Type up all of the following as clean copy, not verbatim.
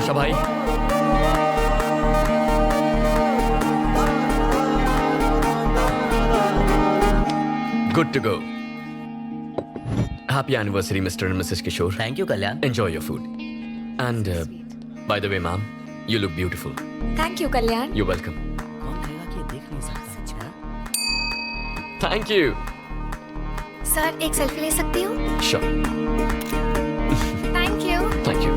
आशा भाई। Good to go. Happy anniversary mister and missus Kishore. Thank you Kalyan. Enjoy your food and by the way ma'am, you look beautiful. Thank you Kalyan. You welcome. कौन कहेगा कि ये देख नहीं सकता? Thank you. Sir एक selfie ले सकती हूँ? Sure. Thank you. Thank you.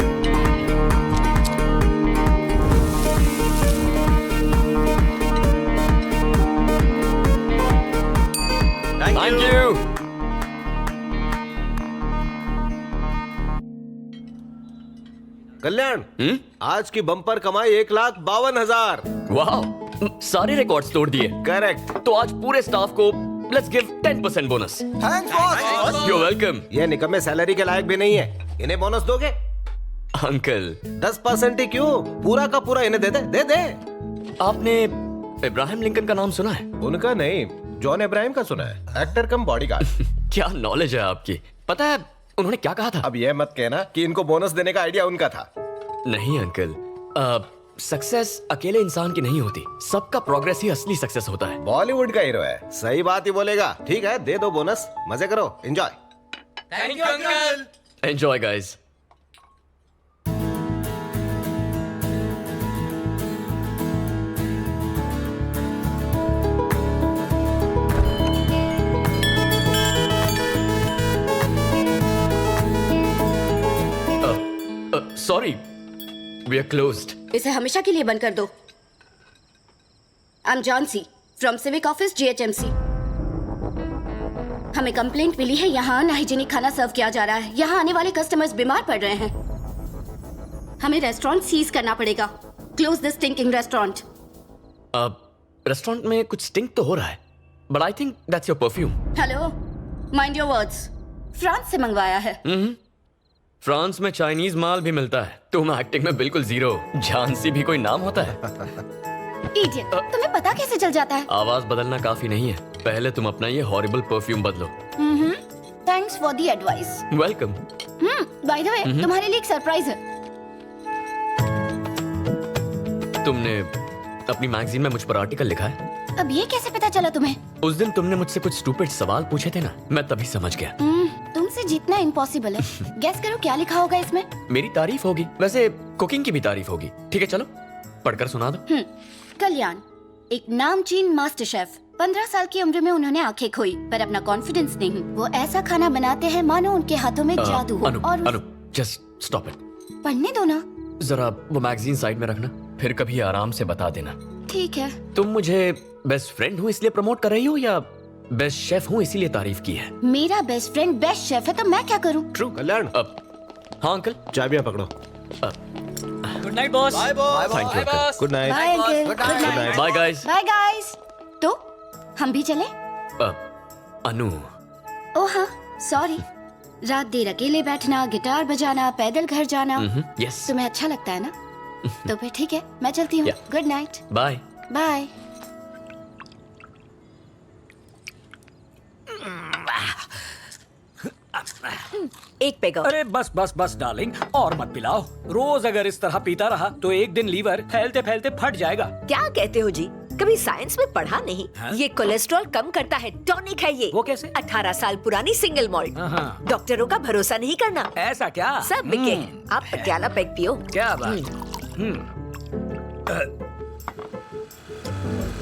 Thank you. Kalyan, आज की बम्पर कमाई 1,52,000। वाह, सारे रिकॉर्ड्स तोड़ दिए। करेक्ट। तो आज पूरे स्टाफ को let's give 10% bonus. Thanks boss. You welcome. ये निकम्मे सैलरी के लायक भी नहीं है, इन्हें बोनस दोगे? अंकल 10% ही क्यों, पूरा का पूरा इन्हें दे दे। आपने इब्राहिम लिंकन का नाम सुना है? उनका नहीं, जॉन इब्राहिम का सुना है। एक्टर कम बॉडीगार्ड। क्या नॉलेज है आपकी। पता है उन्होंने क्या कहा था? अब ये मत कहना कि इनको बोनस देने का आइडिया उनका था। नहीं अंकल, सक्सेस अकेले इंसान की नहीं होती, सबका प्रोग्रेस ही असली सक्सेस होता है। बॉलीवुड का हीरो है, सही बात ही बोलेगा। ठीक है, दे दो बोनस, मजे करो, enjoy. Thank you uncle. Enjoy guys. Sorry, we are closed. इसे हमेशा के लिए बंद कर दो। I am Johnsy from civic office GHMC। हमें कंप्लेंट मिली है, यहाँ अनहाइजीनिक खाना सर्व किया जा रहा है। यहाँ आने वाले कस्टमर्स बीमार पड़ रहे हैं। हमें रेस्टोरेंट सीज करना पड़ेगा। Close this stinking restaurant. Restaurant में कुछ स्टिंक तो हो रहा है, but I think that's your perfume. Hello, mind your words. France से मंगवाया है। फ्रांस में चाइनीज माल भी मिलता है। तुम एक्टिंग में बिल्कुल जीरो। झांसी भी कोई नाम होता है? इडियट, तुम्हें पता कैसे चल जाता है? आवाज बदलना काफी नहीं है, पहले तुम अपना ये हॉरिबल परफ्यूम बदलो। Thanks for the advice. Welcome. Bye the वे, तुम्हारे लिए एक सरप्राइज है। तुमने अपनी मैगजीन में मुझ पर आर्टिकल लिखा है? अब ये कैसे पता चला तुम्हें? उस दिन तुमने मुझसे कुछ स्टूपिड सवाल पूछे थे ना, मैं तभी समझ गया। तुमसे जीतना इम्पॉसिबल है। गेस करो क्या लिखा होगा इसमें? मेरी तारीफ होगी, वैसे कुकिंग की भी तारीफ होगी। ठीक है चलो पढ़कर सुना दो। कल्याण, एक नामचीन मास्टर शेफ। 15 साल की उम्र में उन्होंने आंखें खोई, पर अपना कॉन्फिडेंस नहीं। वो ऐसा खाना बनाते हैं मानो उनके हाथों में जादू हो। अनु, जस्ट स्टॉप इट। पढ़ने दो ना। जरा वो मैगजीन साइड में रखना, फिर कभी आराम से बता देना। ठीक है। तुम मुझे बेस्ट फ्रेंड हूँ इसलिए प्रमोट कर रही हो या बेस्ट शेफ हूँ इसीलिए तारीफ की है? मेरा बेस्ट फ्रेंड बेस्ट शेफ है तो मैं क्या करूँ? ट्रू। कल्याण, हाँ अंकल, चाबियां पकड़ो। Good night boss. Thank you uncle. Good night. Bye uncle. Good night. Bye guys. Bye guys. तो हम भी चले? अनु, ओ हाँ, सॉरी। रात देर अकेले बैठना, गिटार बजाना, पैदल घर जाना यस, तुम्हें अच्छा लगता है ना? तो फिर ठीक है, मैं चलती हूँ। Good night. बाय। बाय। एक पेग और। अरे बस बस बस डार्लिंग, और मत पिलाओ। रोज अगर इस तरह पीता रहा तो एक दिन लीवर फैलते फैलते फट जाएगा। क्या कहते हो जी, कभी साइंस में पढ़ा नहीं? हाँ? ये कोलेस्ट्रॉल कम करता है, टॉनिक है ये। वो कैसे? 18 साल पुरानी सिंगल मॉल्ट। हाँ। डॉक्टरों का भरोसा नहीं करना। ऐसा क्या? सब बिके हैं। आप पटियाला पेग पियो। क्या बात।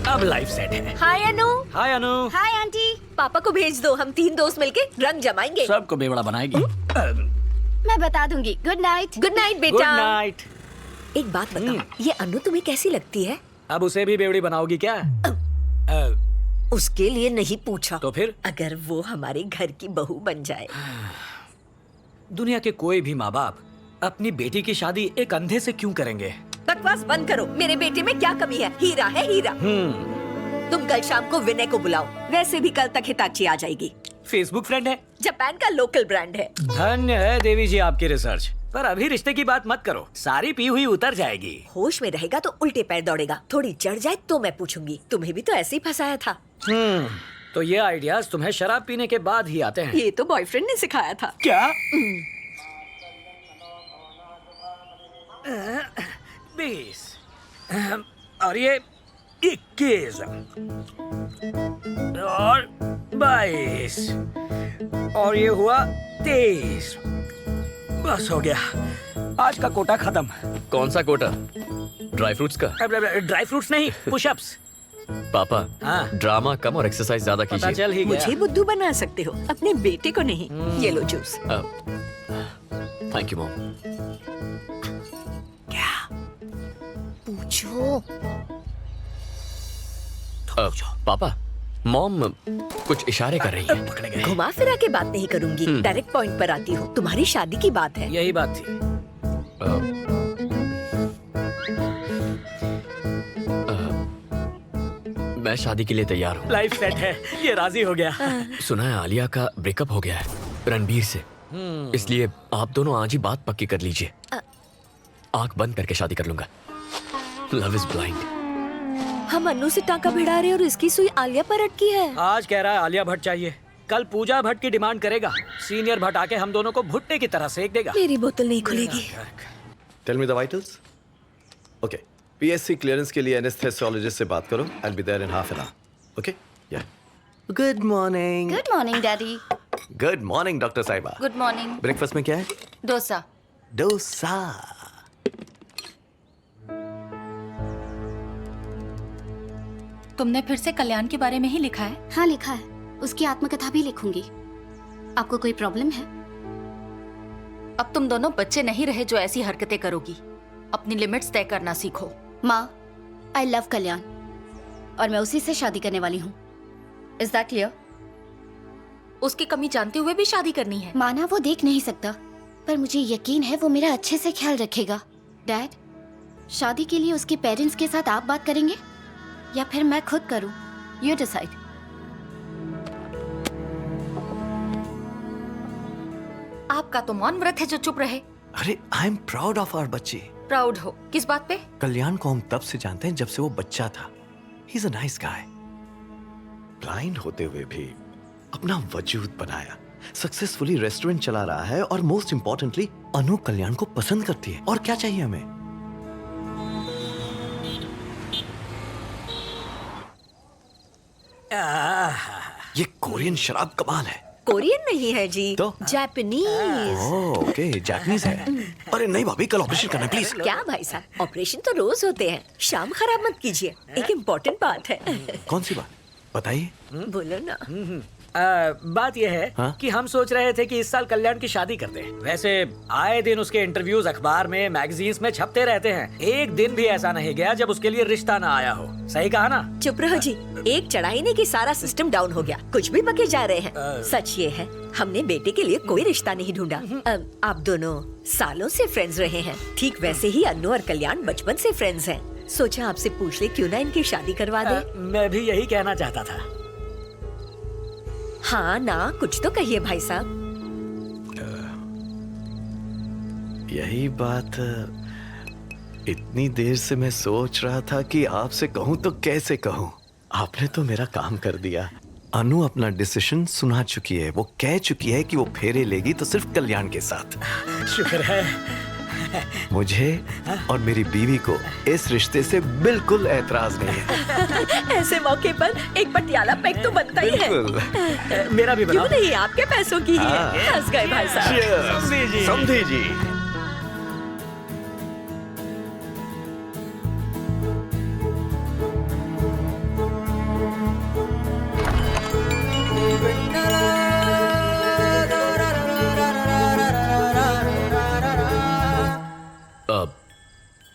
अब लाइफ सेट है। Hi Anu. Hi Anu. Hi aunty. पापा को भेज दो, हम 3 दोस्त मिलके रंग जमाएंगे। सबको बेवड़ा बनाएगी। मैं बता दूंगी। Good night. Good night good बेटा। नाइट। एक बात बताओ, ये अनु तुम्हें कैसी लगती है? अब उसे भी बेवड़ी बनाओगी क्या? उसके लिए नहीं पूछा। तो फिर? अगर वो हमारे घर की बहू बन जाए। दुनिया के कोई भी माँ बाप अपनी बेटी की शादी एक अंधे से क्यों करेंगे? बकवास बंद करो। मेरे बेटे में क्या कमी है? हीरा है हीरा। तुम कल शाम को विनय को बुलाओ, वैसे भी कल तक हिताची आ जाएगी। फेसबुक फ्रेंड है, जापान का लोकल ब्रांड है। धन्य है देवी जी आपकी रिसर्च। पर अभी रिश्ते की बात मत करो, सारी पी हुई उतर जाएगी। होश में रहेगा तो उल्टे पैर दौड़ेगा, थोड़ी चढ़ जाए तो मैं पूछूंगी। तुम्हें भी तो ऐसे ही फंसाया था। तो ये आइडियाज तुम्हें शराब पीने के बाद ही आते हैं? ये तो बॉयफ्रेंड ने सिखाया था। क्या? 20 और ये 21 और 22 और ये हुआ 23। बस हो गया, आज का कोटा खत्म। कौन सा कोटा? ड्राई फ्रूट्स का? ड्राई फ्रूट्स नहीं, पुशअप्स। पापा, हाँ। ड्रामा कम और एक्सरसाइज ज्यादा पता कीजिए। चल ही गया। मुझे बुद्धू बना सकते हो, अपने बेटे को नहीं। ये लो जूस। Thank you mom. क्या? पूछो। पापा, मॉम कुछ इशारे कर रही है। पकड़े गए। घुमा फिरा के बात नहीं करूंगी, डायरेक्ट पॉइंट पर आती हूँ। तुम्हारी शादी की बात है। यही बात थी। मैं शादी के लिए तैयार हूँ। लाइफ सेट है, ये राजी हो गया। सुना है आलिया का ब्रेकअप हो गया है रणबीर से, इसलिए आप दोनों आज ही बात पक्की कर लीजिए। आंख बंद करके शादी कर लूंगा। Love is blind. हम अन्नू से टाका भिड़ा रहे और इसकी सुई आलिया पर अटकी है। आज कह रहा है आलिया भट्ट चाहिए, कल पूजा भट्ट की डिमांड करेगा। सीनियर भट्ट आके हम दोनों को भुट्टे की तरह सेक देगा। मेरी बोतल नहीं खुलेगी। Tell me the vitals. Okay, PSC clearance के लिए एनेस्थेसियोलॉजिस्ट से बात करो। I will be there in half an hour. Okay? Yeah. Good morning. Good morning daddy. Good morning doctor साहिबा। Good morning. ब्रेकफास्ट में क्या है? डोसा। डोसा। तुमने फिर से कल्याण के बारे में ही लिखा है? हाँ लिखा है, उसकी आत्मकथा भी लिखूंगी। आपको कोई प्रॉब्लम है? अब तुम दोनों बच्चे नहीं रहे जो ऐसी हरकतें करोगी। अपनी लिमिट्स तय करना सीखो। माँ, आई लव कल्याण और मैं उसी से शादी करने वाली हूँ। Is that clear? उसकी कमी जानते हुए भी शादी करनी है? माना वो देख नहीं सकता, पर मुझे यकीन है वो मेरा अच्छे से ख्याल रखेगा। डैड, शादी के लिए उसके पेरेंट्स के साथ आप बात करेंगे या फिर मैं खुद करूं? You decide. आपका तो मौन व्रत है जो चुप रहे। अरे I am proud of our बच्चे। प्राउड हो किस बात पे? कल्याण को हम तब से जानते हैं जब से वो बच्चा था। He is a nice guy. Blind होते हुए भी अपना वजूद बनाया, सक्सेसफुली रेस्टोरेंट चला रहा है और मोस्ट इंपॉर्टेंटली अनु कल्याण को पसंद करती है। और क्या चाहिए हमें? ये कोरियन शराब कमाल है। कोरियन नहीं है जी, तो? जापानीज। ओके, जापानीज है। अरे नहीं भाभी, कल ऑपरेशन करना प्लीज। क्या भाई साहब, ऑपरेशन तो रोज होते हैं। शाम खराब मत कीजिए, एक इम्पोर्टेंट बात है। कौन सी बात बताइए? बोलो ना। बात यह है हाँ? कि हम सोच रहे थे कि इस साल कल्याण की शादी करते हैं। वैसे आए दिन उसके इंटरव्यूज अखबार में, मैगजीन्स में छपते रहते हैं। एक दिन भी ऐसा नहीं गया जब उसके लिए रिश्ता ना आया हो। सही कहा ना? चुप रहो जी, एक चढ़ाई ने कि सारा सिस्टम डाउन हो गया। कुछ भी बके जा रहे हैं। सच ये है, हमने बेटे के लिए कोई रिश्ता नहीं ढूंढा। आप दोनों सालों से फ्रेंड्स रहे हैं, ठीक वैसे ही अन्नू और कल्याण बचपन से फ्रेंड्स हैं। सोचा आपसे पूछ ले क्यों ना इनकी शादी करवा दे। मैं भी यही कहना चाहता था। हाँ ना, कुछ तो कहिए भाई साहब। यही बात इतनी देर से मैं सोच रहा था कि आपसे कहूं तो कैसे कहूं। आपने तो मेरा काम कर दिया। अनु अपना डिसीजन सुना चुकी है। वो कह चुकी है कि वो फेरे लेगी तो सिर्फ कल्याण के साथ। शुक्र है। मुझे और मेरी बीवी को इस रिश्ते से बिल्कुल ऐतराज नहीं है। ऐसे मौके पर एक पटियाला पैक तो बनता ही है। बिल्कुल। मेरा भी क्यों बनाओ। नहीं, आपके पैसों की ही है। हंस गए भाई साहब। Cheers! समधी जी।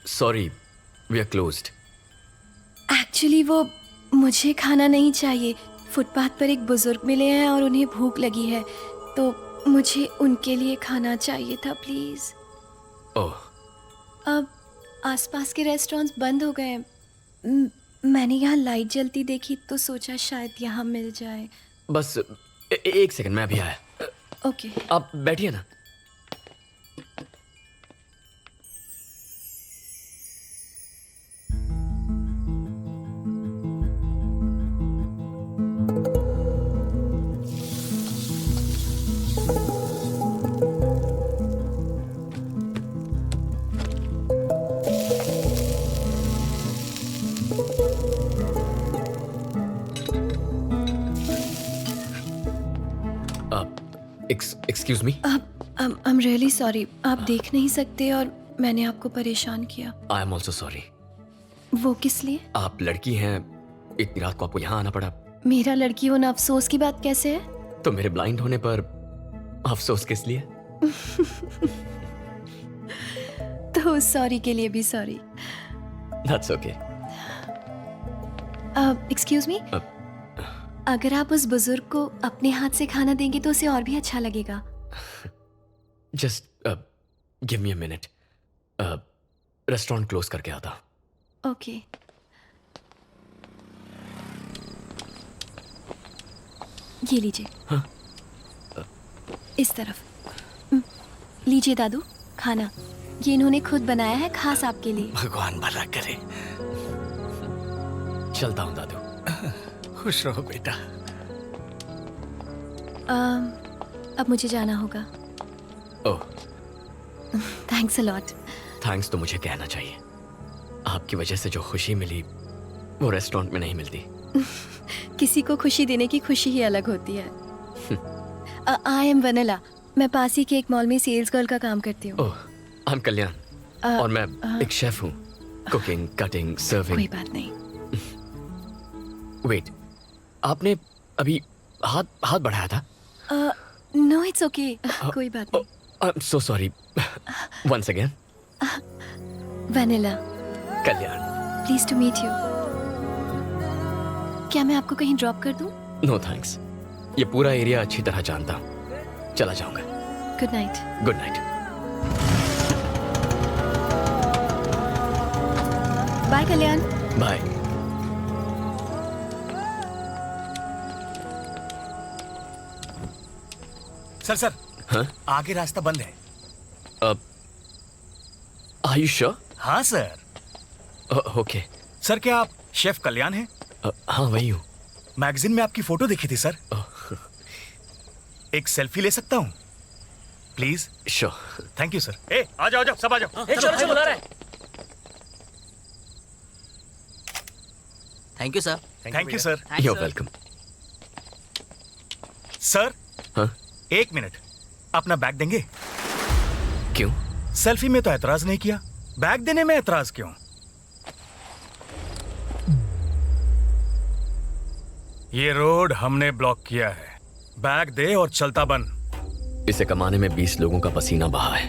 Sorry, we are closed. Actually वो मुझे खाना नहीं चाहिए। फुटपाथ पर एक बुजुर्ग मिले हैं और उन्हें भूख लगी है, तो मुझे उनके लिए खाना चाहिए था प्लीज। ओह, अब आसपास के रेस्टोरेंट्स बंद हो गए। मैंने यहाँ लाइट जलती देखी तो सोचा शायद यहाँ मिल जाए। बस एक सेकंड, मैं अभी आया। ओके। आप बैठिए ना। Excuse me, I am really sorry, आप देख नहीं सकते और मैंने आपको परेशान किया। I am also sorry. वो किस लिए? आप लड़की हैं, इतनी रात को आपको यहाँ आना पड़ा। मेरा लड़की होना अफसोस की बात कैसे है? तो मेरे ब्लाइंड होने पर अफसोस किस लिए? तो सॉरी के लिए भी sorry. That's okay. Excuse me, अगर आप उस बुजुर्ग को अपने हाथ से खाना देंगे तो उसे और भी अच्छा लगेगा। Just give me a minute, restaurant close करके आता। ओके। ये लीजिए। हाँ? इस तरफ। लीजिए दादू, खाना ये इन्होंने खुद बनाया है, खास आपके लिए। भगवान भला करे। चलता हूँ दादू। खुश रहो बेटा। अब मुझे जाना होगा। ओह, थैंक्स अ लॉट। थैंक्स तो मुझे कहना चाहिए। आपकी वजह से जो खुशी मिली वो रेस्टोरेंट में नहीं मिलती। किसी को खुशी देने की खुशी ही अलग होती है। आई एम वनीला, मैं पास ही के एक मॉल में सेल्स गर्ल का काम करती हूँ। ओह, आई एम कल्याण, और मैं एक शेफ हूँ। Cooking, cutting, serving. कोई बात नहीं। वेट, आपने अभी हाथ बढ़ाया था? नो इट्स ओके, कोई बात नहीं। I am so sorry. Once again. Vennela, Kalyan. Please to meet you. क्या मैं आपको कहीं ड्रॉप कर दूं? नो थैंक्स, ये पूरा एरिया अच्छी तरह जानता हूँ। चला जाऊंगा। Good night. Good night. Bye Kalyan. Bye. Sir हाँ? आगे रास्ता बंद है। Are you sure? हाँ सर। ओके। सर क्या आप शेफ कल्याण हैं? हाँ वही हूँ। मैगजीन में आपकी फोटो देखी थी सर। एक सेल्फी ले सकता हूँ please? Sure. Thank you sir. ए आ जाओ सब आ जाओ। चलो चलो बुला रहे। Thank you sir. Thank you sir. You are welcome. Sir हाँ? एक मिनट, अपना बैग देंगे? क्यों? सेल्फी में तो ऐतराज नहीं किया, बैग देने में ऐतराज क्यों? ये रोड हमने ब्लॉक किया है, बैग दे और चलता बन। इसे कमाने में 20 लोगों का पसीना बहा है,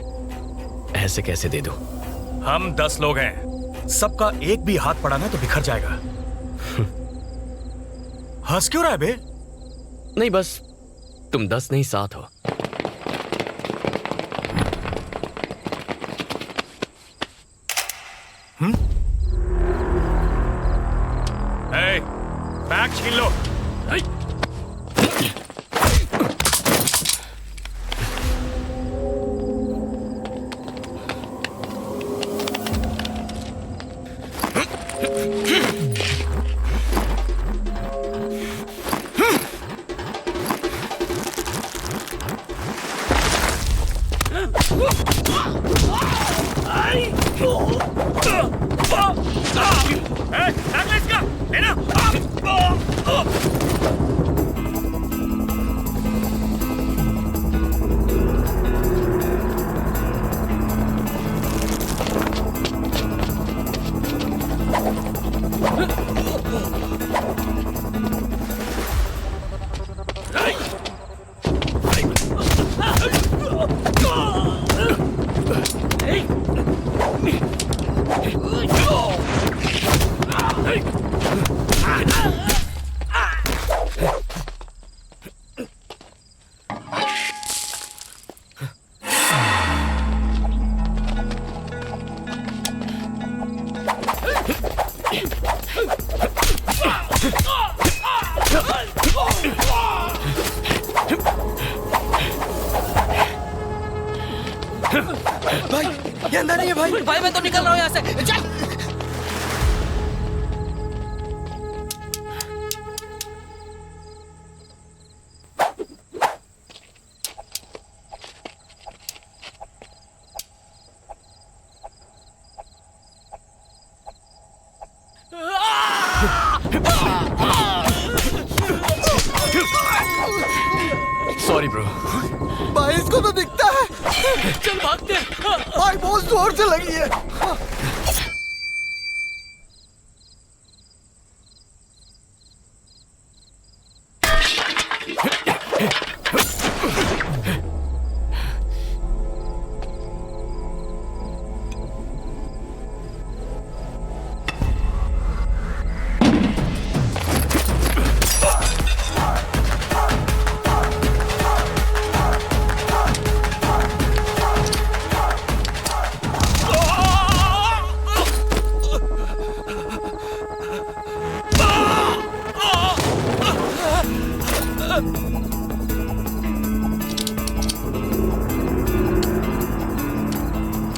ऐसे कैसे दे दूं? हम 10 लोग हैं, सबका एक भी हाथ पड़ा ना तो बिखर जाएगा। हंस क्यों रहा है बे? नहीं बस तुम 10 नहीं 7 हो। बैग छीन लो। भाई ये अंदर नहीं है भाई। भाई मैं तो निकल रहा हूँ यहाँ से। चल। Sorry bro. भाई इसको तो दिखता है। चल भागते हैं। भाई बहुत जोर से लगी है।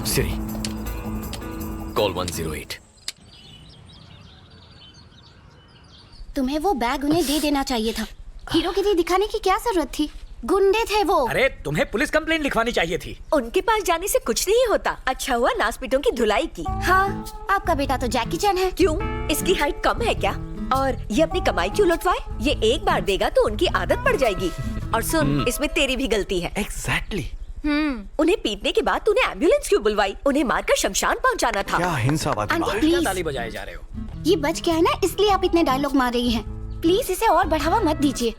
सिरी, कॉल 108। तुम्हें वो बैग उन्हें दे देना चाहिए था। हीरोगिरी दिखाने की क्या जरूरत थी? गुंडे थे वो। अरे तुम्हें पुलिस कंप्लेंट लिखवानी चाहिए थी। उनके पास जाने से कुछ नहीं होता। अच्छा हुआ नासपीटों की धुलाई की। हाँ, आपका बेटा तो जैकी चैन है। क्यों? इसकी हाइट कम है क्या? और ये अपनी कमाई क्यों लुटवाए? ये एक बार देगा तो उनकी आदत पड़ जाएगी। और सुन, इसमें तेरी भी गलती है। एग्जैक्टली। उन्हें पीटने के बाद तूने एम्बुलेंस क्यों बुलवाई? उन्हें मारकर शमशान पहुंचाना था। क्या हिंसावादी आंटी, बात है? प्लीज। ताली बजाए जा रहे हो। ये बच गया है ना, इसलिए आप इतने डायलॉग मार रही हैं। प्लीज इसे और बढ़ावा मत दीजिए।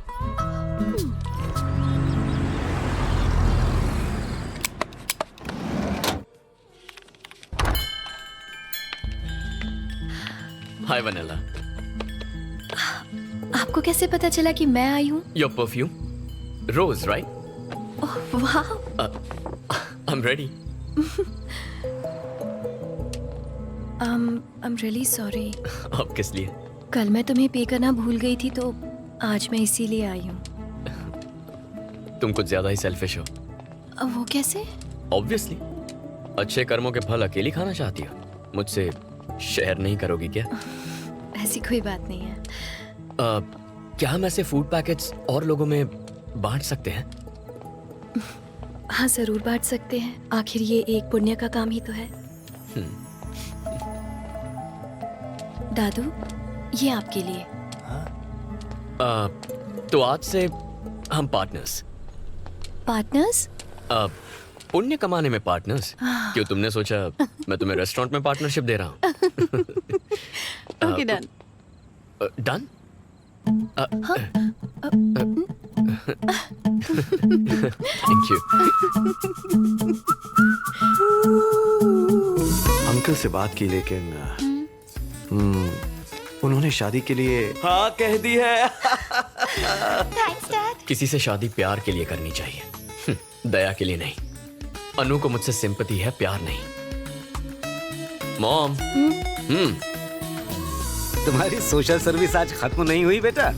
Hi Vanilla. आपको कैसे पता चला कि मैं आई हूँ? Your perfume, rose, right? वाह, I am ready. I am really sorry. अब किस लिए? कल मैं तुम्हें पे करना भूल गई थी, तो आज मैं इसीलिए आई हूँ। तुम कुछ ज्यादा ही सेल्फिश हो। वो कैसे? ऑब्वियसली, अच्छे कर्मों के फल अकेली खाना चाहती हो। मुझसे शेयर नहीं करोगी क्या? ऐसी कोई बात नहीं है। क्या हम ऐसे फूड पैकेट्स और लोगों में बांट सकते हैं? हाँ, जरूर बांट सकते हैं। आखिर ये एक पुण्य का काम ही तो है। दादू, ये आपके लिए। तो आज से हम पार्टनर्स। पार्टनर्स? पुण्य कमाने में पार्टनर्स। क्यों, तुमने सोचा मैं तुम्हें रेस्टोरेंट में पार्टनरशिप दे रहा हूँ? Okay, done. Done? Thank you. Uncle से बात की, लेकिन उन्होंने शादी के लिए हाँ कह दी है। Thanks dad. किसी से शादी प्यार के लिए करनी चाहिए, दया के लिए नहीं। अनु को मुझसे सिंपैथी है, प्यार नहीं। मॉम। तुम्हारी सोशल सर्विस आज खत्म नहीं हुई बेटा?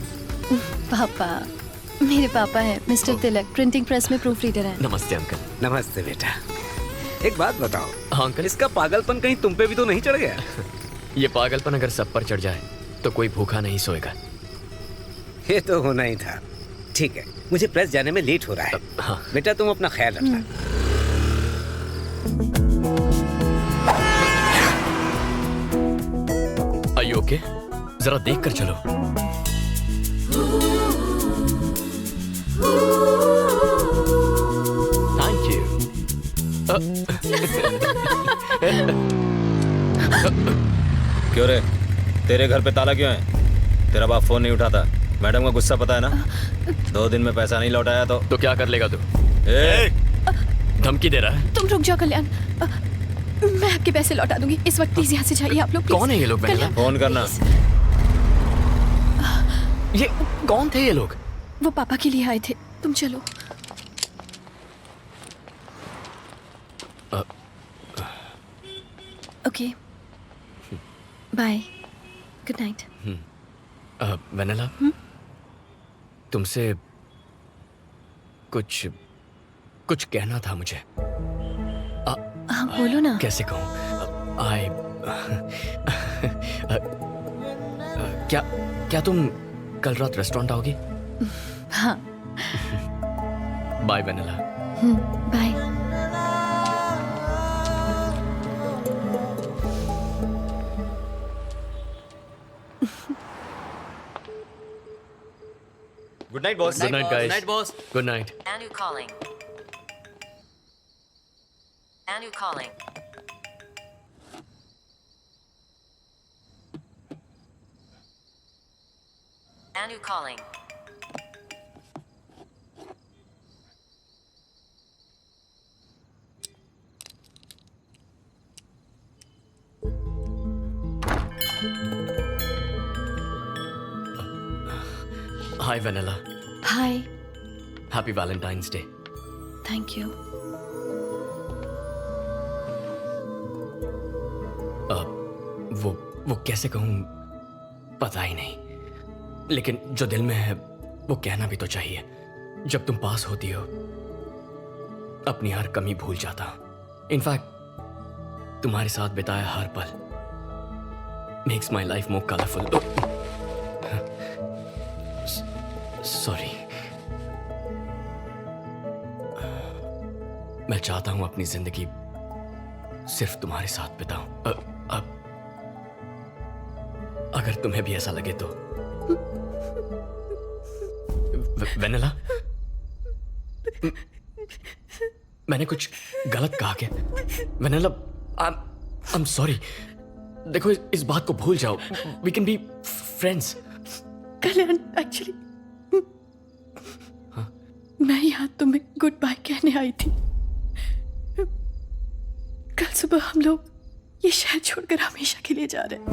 पापा, मेरे पापा हैं मिस्टर तिलक, प्रिंटिंग प्रेस में प्रूफ रीडर हैं। नमस्ते अंकल। नमस्ते बेटा। एक बात बताओ, हाँ अंकल। इसका पागलपन कहीं तुम पे भी तो नहीं चढ़ गया? ये पागलपन अगर सब पर चढ़ जाए तो कोई भूखा नहीं सोएगा। ये तो होना ही था। ठीक है, मुझे प्रेस जाने में लेट हो रहा है। हाँ। बेटा तुम अपना ख्याल रखना। Are you okay? जरा देख कर चलो। Thank you. क्यों रे, तेरे घर पे ताला क्यों है? तेरा बाप फोन नहीं उठाता। मैडम का गुस्सा पता है ना? 2 दिन में पैसा नहीं लौटाया तो क्या कर लेगा तू? धमकी दे रहा है? तुम रुक जाओ कल्याण, मैं आपके पैसे लौटा दूंगी। इस वक्त प्लीज यहाँ से जाइए आप लोग। कौन है ये लोग? फोन करना। ये कौन थे ये लोग? वो पापा के लिए आए थे। तुम चलो। Okay, bye, good night. Vennela, तुमसे कुछ कहना था मुझे। हाँ, बोलो ना। कैसे कहूँ? क्या तुम कल रात रेस्टोरेंट आओगी? हाँ। Bye Vennela. Bye. Good night boss. Good night guys. Night, boss. Good night. And you calling? Anu calling. Anu calling. Hi Vennela, hi, happy Valentine's day. Thank you. वो कैसे कहूँ पता ही नहीं, लेकिन जो दिल में है वो कहना भी तो चाहिए। जब तुम पास होती हो अपनी हर कमी भूल जाता हूँ। इनफैक्ट तुम्हारे साथ बिताया हर पल makes my life more colourful. Sorry, मैं चाहता हूं अपनी जिंदगी सिर्फ तुम्हारे साथ बिताऊं। अब अगर तुम्हें भी ऐसा लगे तो। वेनेला, मैंने कुछ गलत कहा क्या? Vennela, I am sorry. देखो, इस बात को भूल जाओ। We can be friends. Kalyan, actually मैं यहाँ तुम्हें गुड बाय कहने आई थी। कल सुबह हम लोग ये शहर छोड़कर हमेशा के लिए जा रहे हैं।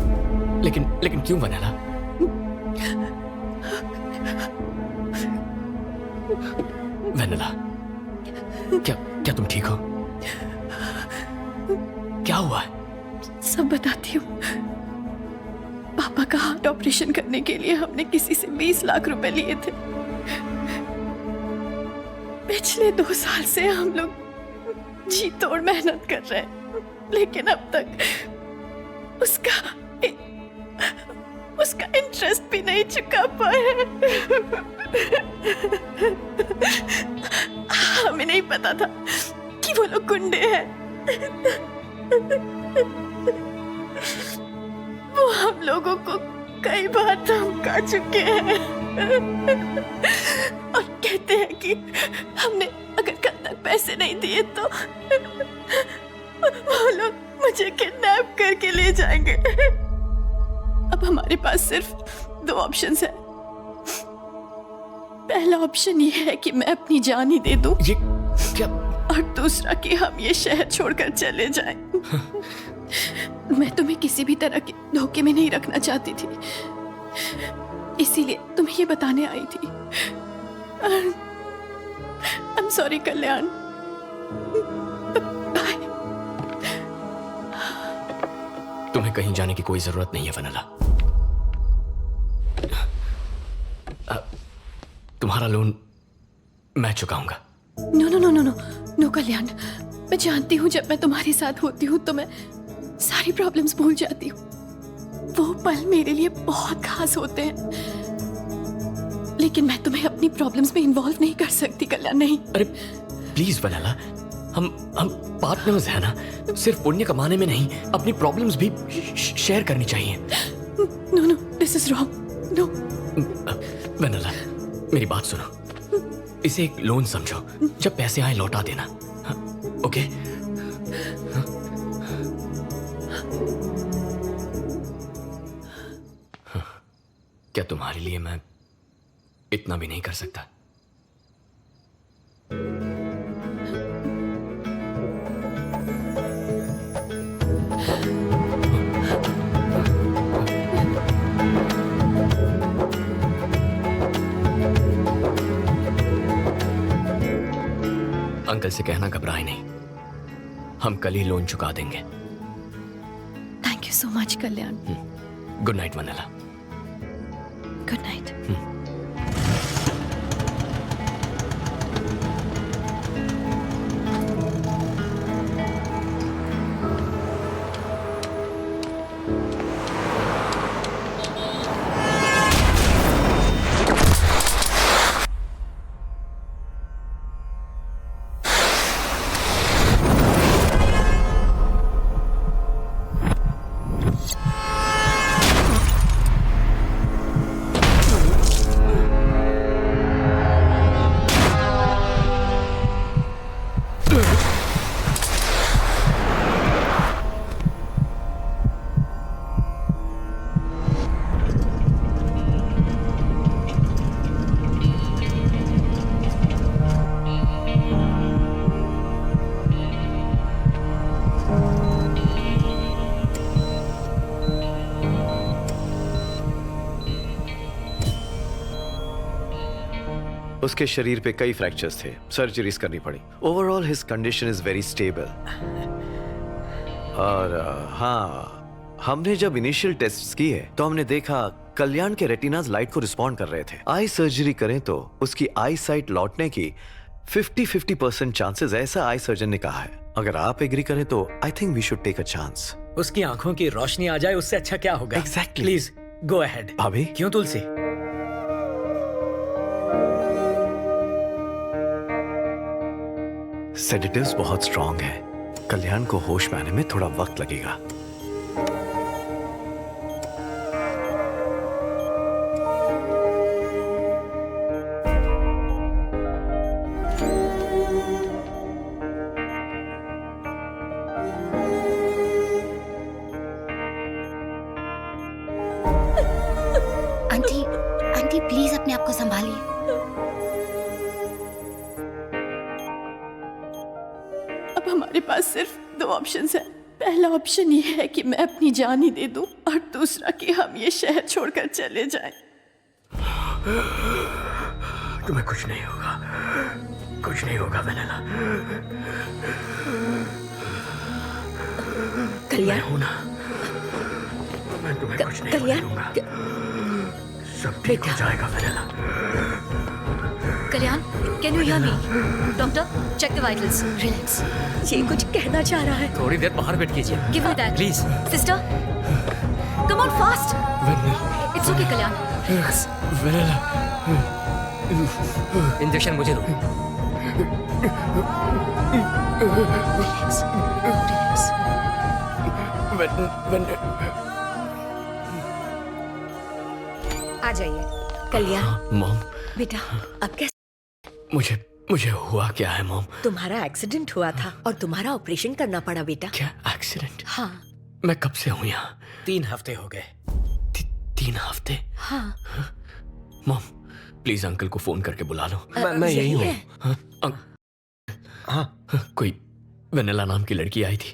लेकिन क्यों वेनेला? वेनेला, क्या तुम ठीक हो? क्या हुआ है? सब बताती हूँ। पापा का हार्ट ऑपरेशन करने के लिए हमने किसी से 20 लाख रुपए लिए थे। पिछले 2 साल से हम लोग जी तोड़ मेहनत कर रहे हैं, लेकिन अब तक उसका इंटरेस्ट भी नहीं चुका पाए। हमें नहीं पता था कि वो लोग गुंडे हैं। वो हम लोगों को कई बार धमका चुके हैं और कहते हैं कि हमने अगर कल तक पैसे नहीं दिए तो वो लोग मुझे किडनैप करके ले जाएंगे। अब हमारे पास सिर्फ 2 ऑप्शंस हैं। पहला ऑप्शन ये है कि मैं अपनी जान ही दे दूं, ये क्या? और दूसरा कि हम ये शहर छोड़कर चले जाएं। मैं तुम्हें किसी भी तरह के धोखे में नहीं रखना चाहती थी, इसीलिए तुम्हें ये बताने आई थी। I am sorry Kalyan. Bye. तुम्हें कहीं जाने की कोई जरूरत नहीं है वेनेला। तुम्हारा लोन मैं चुकाऊंगा। No no no no no no Kalyan, मैं जानती हूँ जब मैं तुम्हारे साथ होती हूँ तो मैं सारी प्रॉब्लम्स भूल जाती हूँ। वो पल मेरे लिए बहुत खास होते हैं, लेकिन मैं तुम्हें अपनी प्रॉब्लम्स में इन्वॉल्व नहीं कर सकती कल्याण, नहीं। अरे प्लीज वेनेला, हम पार्टनर्स हैं ना। सिर्फ पुण्य कमाने में नहीं, अपनी प्रॉब्लम्स भी शेयर करनी चाहिए। No no, this is wrong. No Vennela, मेरी बात सुनो। इसे एक लोन समझो, जब पैसे आए लौटा देना। ओके? क्या तुम्हारे लिए मैं इतना भी नहीं कर सकता? अंकल से कहना घबराए नहीं, हम कल ही लोन चुका देंगे। Thank you so much Kalyan. Good night Vennela. Good night. उसके शरीर पे कई फ्रैक्चर्स थे, सर्जरीज करनी पड़ी। Overall his condition is very stable. और हाँ, हमने जब इनिशियल टेस्ट्स किए तो हमने देखा कल्याण के रेटिनाज लाइट को रिस्पॉन्ड कर रहे थे। आई सर्जरी करें तो उसकी आई साइट लौटने की 50% चांसेस, ऐसा आई सर्जन ने कहा है। अगर आप एग्री करें तो I think we should take a chance. उसकी आंखों की रोशनी आ जाए उससे अच्छा क्या होगा? Exactly. Please go ahead. भाभी, क्यों तुलसी? सेडेटिव्स बहुत स्ट्रॉन्ग है। कल्याण को होश में आने में थोड़ा वक्त लगेगा। आंटी, आंटी प्लीज अपने आप को संभालिए। अब हमारे पास सिर्फ 2 ऑप्शंस हैं। पहला ऑप्शन ये है कि मैं अपनी जान ही दे दूं, और दूसरा कि हम ये शहर छोड़कर चले जाएं। तुम्हें कुछ नहीं होगा, कुछ नहीं होगा वेनेला। कल्याण हूं ना, मैं तुम्हें कुछ नहीं होने दूंगा। सब ठीक हो जाएगा Vennela. Kalyan, can you hear me? Doctor, check the vitals. Relax. ये कुछ कहना चाह रहा है। थोड़ी देर बाहर बैठ कीजिए। Give me that please. Sister, come on fast. It's okay Kalyan, relax. Vennela, injection मुझे दो। Relax, relax. आ जाइए। कल्याण, मॉम, बेटा अब कैसे? मुझे हुआ क्या है मॉम? तुम्हारा एक्सीडेंट हुआ था और तुम्हारा ऑपरेशन करना पड़ा बेटा। क्या एक्सीडेंट? हाँ। मैं कब से हूँ यहाँ? 3 हफ्ते हो गए। 3 हफ्ते? हाँ। मॉम, प्लीज अंकल को फोन करके बुला लो। मैं यही हूँ। हाँ, कोई वेनेला नाम की लड़की आई थी।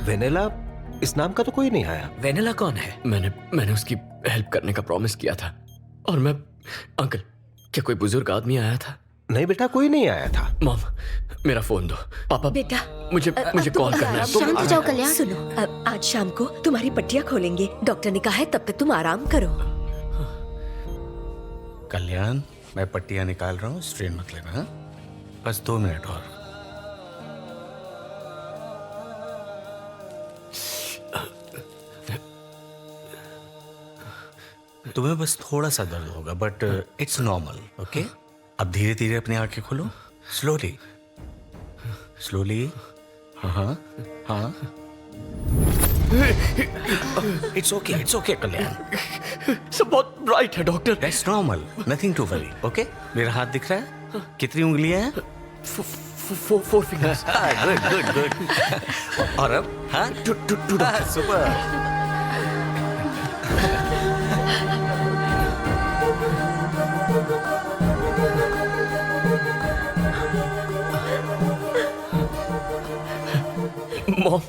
वेनेला? इस नाम का तो कोई नहीं आया। वेनेला कौन है? मैंने उसकी हेल्प करने का प्रॉमिस किया था। और मैं, अंकल, क्या कोई बुजुर्ग आदमी आया था? नहीं बेटा, कोई नहीं आया था। मॉम, मेरा फोन दो। पापा, बेटा मुझे कॉल करना है। शांत हो जाओ कल्याण। सुनो, अब आज शाम को तुम्हारी पट्टियां खोलेंगे। डॉक्टर ने कहा है तब तक तुम आराम करो। कल्याण, मैं पट्टियां निकाल रहा हूँ, स्ट्रेन मत लेना। हाँ? बस 2 मिनट और। तुम्हें बस थोड़ा सा दर्द होगा, बट इट्स नॉर्मल। ओके, अब धीरे धीरे अपनी आंखें खोलो। Slowly slowly. हाँ हाँ, इट्स ओके कल्याण। सब बहुत ब्राइट है doctor. That's normal, nothing to worry. Okay, मेरा हाथ दिख रहा है? कितनी उंगलियां हैं? 4 फिंगर्स। Good good. और अब? हाँ, सुपर। मॉम,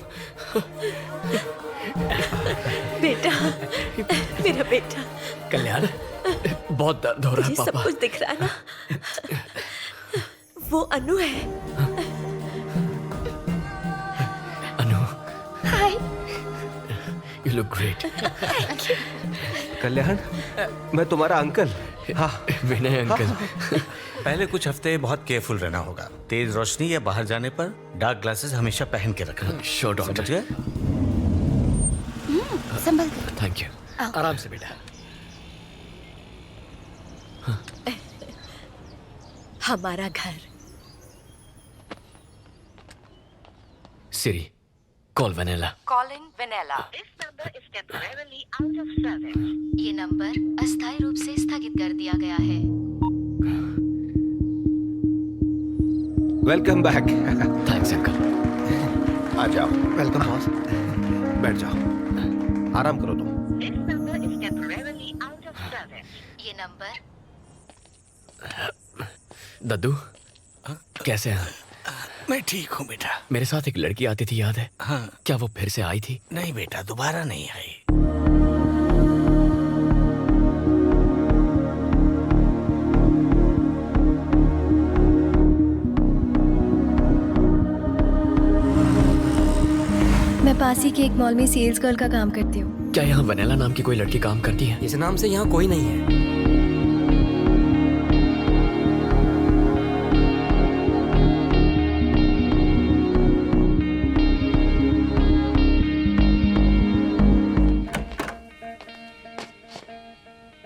बेटा, मेरा बेटा। कल्याण, बहुत दर्द हो रहा है मुझे सब पापा। कुछ दिख रहा है ना? वो अनु है। Anu, hi. You look great. Kalyan, मैं तुम्हारा अंकल। हाँ विनय अंकल। पहले कुछ हफ्ते बहुत केयरफुल रहना होगा। तेज रोशनी या बाहर जाने पर डार्क ग्लासेस हमेशा पहन के रखना। Sure doctor. समझ गए? संभल कर। थैंक यू। आराम से बेटा। हमारा घर। Siri, call Vennela. Calling Vanilla. ये नंबर अस्थायी रूप से स्थगित कर दिया गया है। Welcome back. Thanks uncle. आ जाओ। Welcome boss. बैठ जाओ, आराम करो तुम। ये नंबर। दद्दू, कैसे हैं? मैं ठीक हूँ बेटा। मेरे साथ एक लड़की आती थी, याद है? हाँ। क्या वो फिर से आई थी? नहीं बेटा, दोबारा नहीं आई। मैं पास ही के एक मॉल में सेल्स गर्ल का काम करती हूँ। क्या यहाँ वनेला नाम की कोई लड़की काम करती है? इस नाम से यहाँ कोई नहीं है।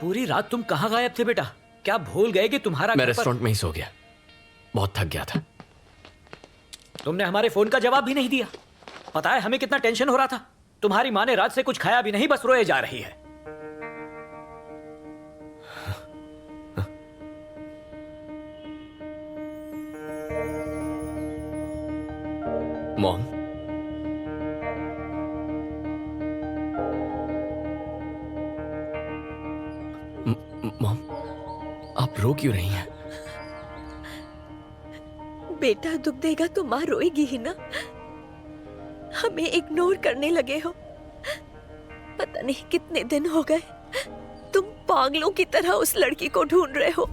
पूरी रात तुम कहाँ गायब थे बेटा? क्या भूल गए कि तुम्हारा मैं घर पर- रेस्टोरेंट में ही सो गया, बहुत थक गया था। तुमने हमारे फोन का जवाब भी नहीं दिया। पता है हमें कितना टेंशन हो रहा था। तुम्हारी माँ ने रात से कुछ खाया भी नहीं, बस रोए जा रही है। मॉम, मॉम, आप रो क्यों रही हैं? बेटा दुख देगा तो माँ रोएगी ही ना। हमें इग्नोर करने लगे हो। पता नहीं कितने दिन हो गए तुम पागलों की तरह उस लड़की को ढूंढ रहे हो।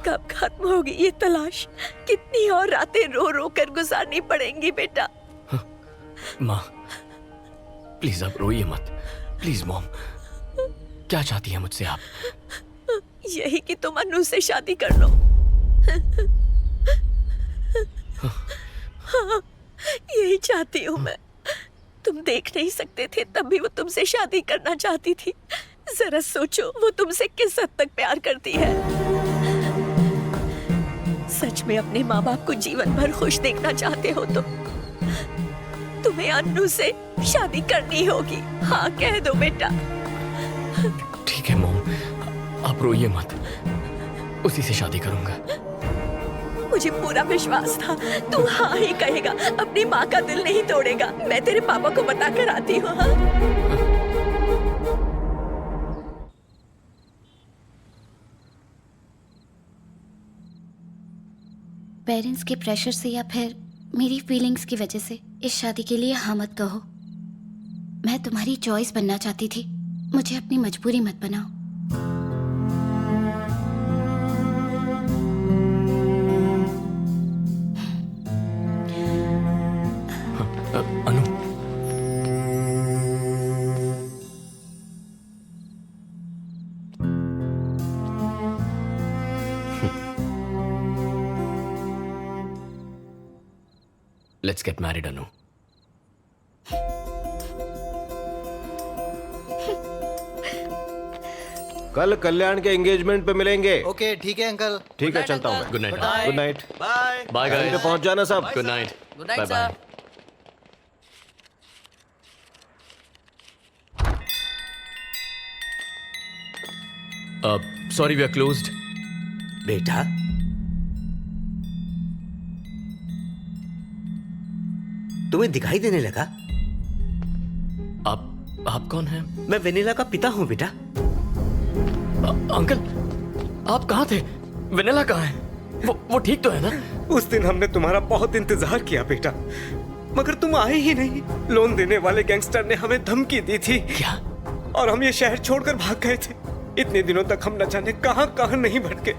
कब खत्म होगी ये तलाश? कितनी और रातें रो रो कर गुजारनी पड़ेंगी बेटा? माँ, प्लीज आप रोइए मत। प्लीज मॉम, क्या चाहती है मुझसे आप? यही कि तुम अनु से शादी कर लो। हाँ, यही चाहती हूँ मैं। तुम देख नहीं सकते थे तब भी वो तुमसे शादी करना चाहती थी। जरा सोचो वो तुमसे किस हद तक प्यार करती है। सच में अपने माँ बाप को जीवन भर खुश देखना चाहते हो तो तुम्हें अनु से शादी करनी होगी। हाँ कह दो बेटा। ठीक है मॉम, आप रोइए मत, उसी से शादी करूंगा। मुझे पूरा विश्वास था तू हाँ ही कहेगा, अपनी माँ का दिल नहीं तोड़ेगा। मैं तेरे पापा को बता कर आती हूँ। हाँ? पेरेंट्स के प्रेशर से या फिर मेरी फीलिंग्स की वजह से इस शादी के लिए हाँ मत कहो। मैं तुम्हारी चॉइस बनना चाहती थी, मुझे अपनी मजबूरी मत बनाओ। अनु, लेट्स गेट मैरिड अनु। कल कल्याण के एंगेजमेंट पे मिलेंगे। ओके ठीक है अंकल। ठीक है, चलता हूँ मैं। Good night. Good night. Bye bye time पे पहुंच जाना सब। Good night. Good night bye bye. Sir. Sorry we are closed. बेटा तुम्हें दिखाई देने लगा? आप कौन हैं? मैं वेनिला का पिता हूँ बेटा। अंकल, आप कहाँ थे? वेनिला कहाँ है? वो ठीक तो है ना? उस दिन हमने तुम्हारा बहुत इंतजार किया बेटा, मगर तुम आए ही नहीं। लोन देने वाले गैंगस्टर ने हमें धमकी दी थी। क्या? और हम ये शहर छोड़कर भाग गए थे। इतने दिनों तक हम न जाने कहां कहां नहीं भटके।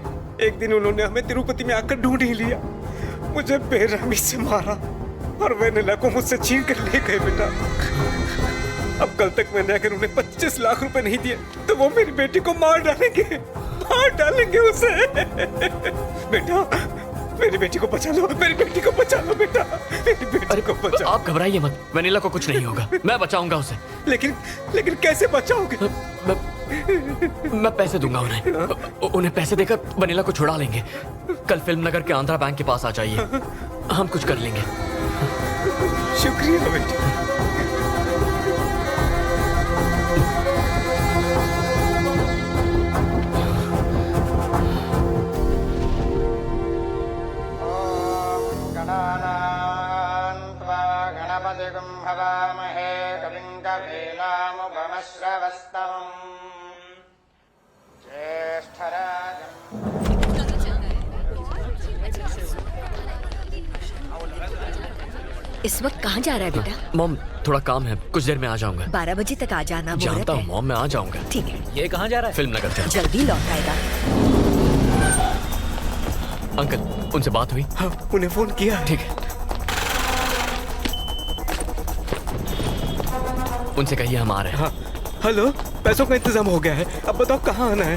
एक दिन उन्होंने हमें तिरुपति में आकर ढूंढ ही लिया। मुझे बेरहमी से मारा और वेनिला को मुझसे छीन कर ले गए बेटा। अब कल तक मैंने अगर उन्हें 25 लाख रुपए नहीं दिए तो वो मेरी बेटी को मार डालेंगे उसे। बेटा मेरी बेटी को बचा लो, मेरी बेटी को बचा लो बेटा, मेरी बेटी को बचाओ। आप घबराइए मत, वेनिला को कुछ नहीं होगा, मैं बचाऊंगा उसे। लेकिन कैसे बचाओगे? मैं पैसे दूंगा उन्हें पैसे देकर वेनिला को छुड़ा लेंगे। कल फिल्म नगर के आंध्रा बैंक के पास आ जाइए, हम कुछ कर लेंगे। शुक्रिया बेटा। इस वक्त कहाँ जा रहा है बेटा? मॉम थोड़ा काम है, कुछ देर में आ जाऊंगा। 12 बजे तक आ जाना। जानता हूँ मॉम, मैं आ जाऊंगा। ठीक है। ये कहाँ जा रहा है? फिल्म नगर जा। जल्दी लौट आएगा। अंकल उनसे बात हुई? हाँ, उन्हें फोन किया। ठीक है। उनसे कहिए हम आ रहे हैं। हाँ हेलो, पैसों का इंतजाम हो गया है, अब बताओ कहाँ आना है।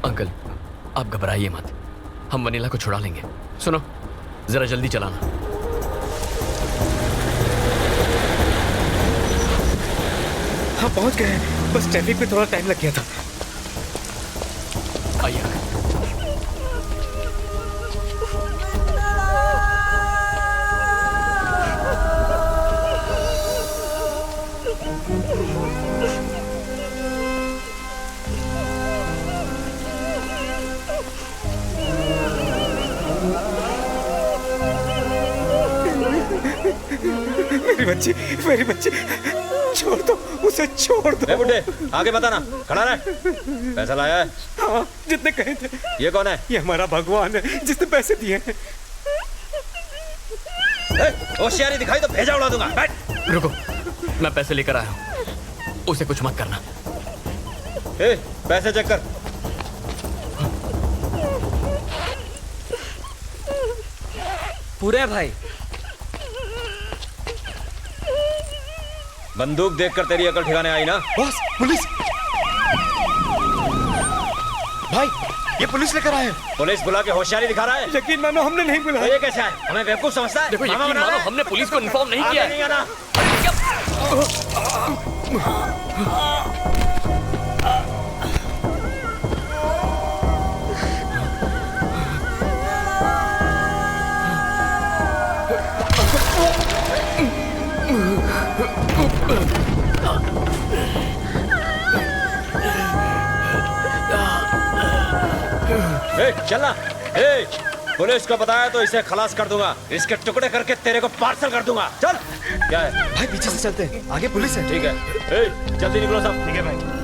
अंकल आप घबराइए मत, हम वनीला को छुड़ा लेंगे। सुनो जरा जल्दी चलाना। हाँ पहुंच गए हैं, बस ट्रैफिक में थोड़ा टाइम लग गया था। आइए मेरी बच्ची छोड़ दो उसे, छोड़ दो। बुड्ढे आगे बताना, खड़ा रह। पैसा लाया है? हाँ जितने कहे थे। ये कौन है? ये हमारा भगवान है जिसने पैसे दिए हैं। होशियारी दिखाई तो भेजा उड़ा दूंगा। बैठ। रुको, मैं पैसे लेकर आया हूँ, उसे कुछ मत करना। पैसे चेक कर। पूरे भाई। बंदूक देखकर तेरी अकल ठिकाने आई ना? Boss police! भाई ये पुलिस लेकर आए। पुलिस बुला के होशियारी दिखा रहा है? यकीन मानो हमने नहीं बुलाया। ये कैसे है? हमें बेवकूफ समझता है? देखो यकीन मानो हमने पुलिस को इन्फॉर्म नहीं किया है। नहीं आना। चलना। पुलिस को बताया तो इसे खलास कर दूंगा, इसके टुकड़े करके तेरे को पार्सल कर दूंगा। चल। क्या है भाई? पीछे से चलते हैं, आगे पुलिस है। ठीक है, जल्दी निकलो सब। ठीक है भाई।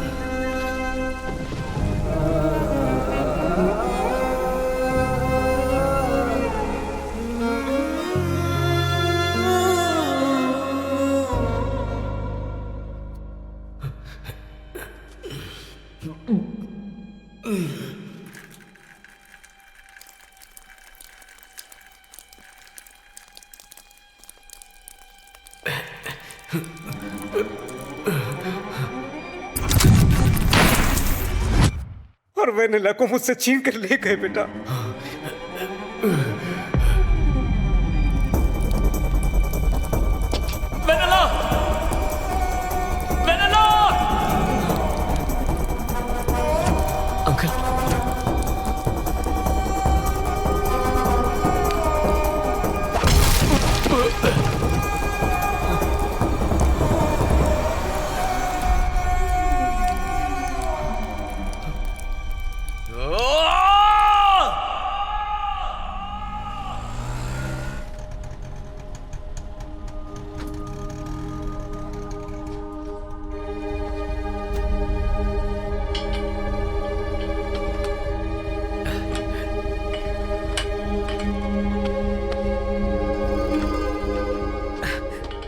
और वेनिला को मुझसे छीन कर ले गए बेटा। वेनिला! वेनिला! अंकल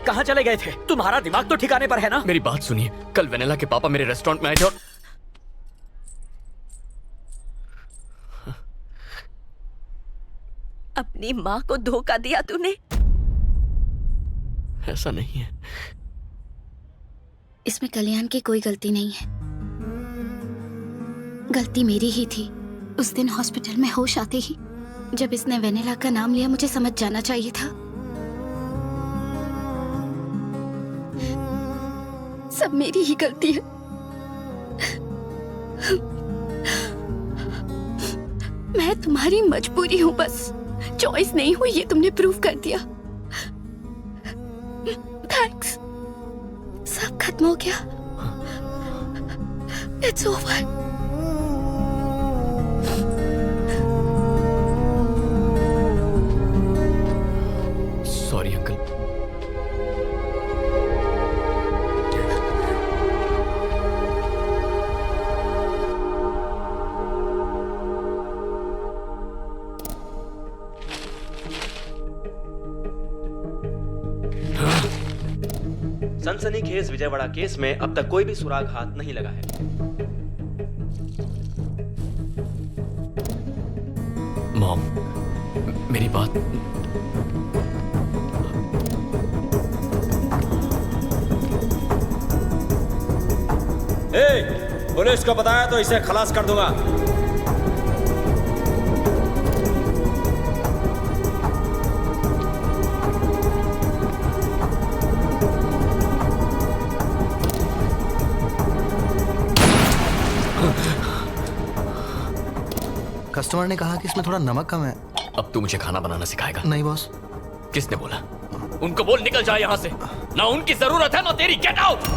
कहाँ चले गए थे? तुम्हारा दिमाग तो ठिकाने पर है ना? मेरी बात सुनिए, कल वेनिला के पापा मेरे रेस्टोरेंट में आए थे और अपनी माँ को धोखा दिया तूने। ऐसा नहीं है। इसमें कल्याण की कोई गलती नहीं है, गलती मेरी ही थी। उस दिन हॉस्पिटल में होश आते ही जब इसने वेनिला का नाम लिया, मुझे समझ जाना चाहिए था। सब मेरी ही गलती है। मैं तुम्हारी मजबूरी हूं, बस चॉइस नहीं हुई, ये तुमने प्रूव कर दिया। थैंक्स। सब खत्म हो गया। It's over. Sorry uncle. सनसनीखेज विजयवाड़ा केस में अब तक कोई भी सुराग हाथ नहीं लगा है। मॉम, मेरी बात। पुलिस को बताया तो इसे खलास कर दूंगा। कस्टमर ने कहा कि इसमें थोड़ा नमक कम है। अब तू मुझे खाना बनाना सिखाएगा? नहीं बॉस। किसने बोला? उनको बोल निकल जाए यहाँ से। ना उनकी जरूरत है ना तेरी। Get out.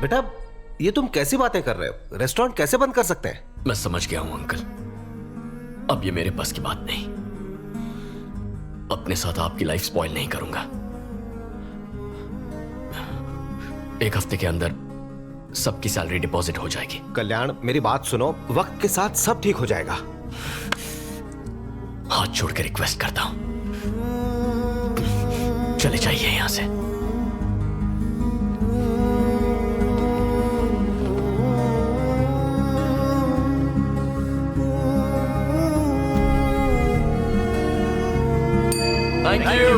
बेटा, ये तुम कैसी बातें कर रहे हो? रेस्टोरेंट कैसे बंद कर सकते हैं? मैं समझ गया हूं अंकल, अब ये मेरे बस की बात नहीं। अपने साथ आपकी लाइफ स्पॉइल नहीं करूंगा। एक हफ्ते के अंदर सबकी सैलरी डिपॉजिट हो जाएगी। कल्याण, मेरी बात सुनो, वक्त के साथ सब ठीक हो जाएगा। हाथ जोड़ के रिक्वेस्ट करता हूं, चले जाइए यहां से। Thank you.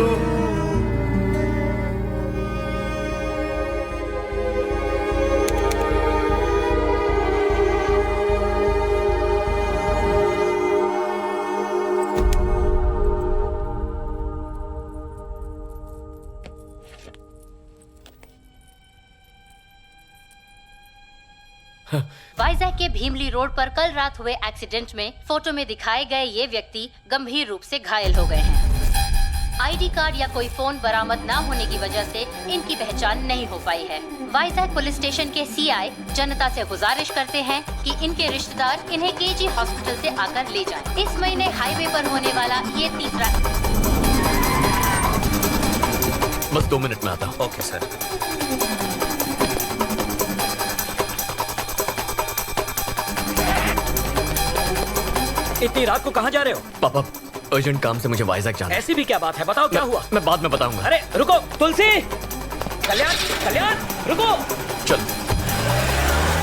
वाइजैक के भीमली रोड पर कल रात हुए एक्सीडेंट में फोटो में दिखाए गए ये व्यक्ति गंभीर रूप से घायल हो गए हैं। आईडी कार्ड या कोई फोन बरामद न होने की वजह से इनकी पहचान नहीं हो पाई है। वाइजैक पुलिस स्टेशन के सीआई जनता से गुजारिश करते हैं कि इनके रिश्तेदार इन्हें केजी हॉस्पिटल से आकर ले जाएं। इस महीने हाईवे पर होने वाला ये तीसरा। बस 2 मिनट में आता हूँ। Okay sir. इतनी रात को कहाँ जा रहे हो? पापा, अर्जेंट काम से मुझे वाइजैक जाना है। ऐसी भी क्या बात है? बताओ क्या हुआ? मैं बाद में बताऊंगा। अरे रुको, तुलसी! कल्याण, कल्याण, रुको! चल।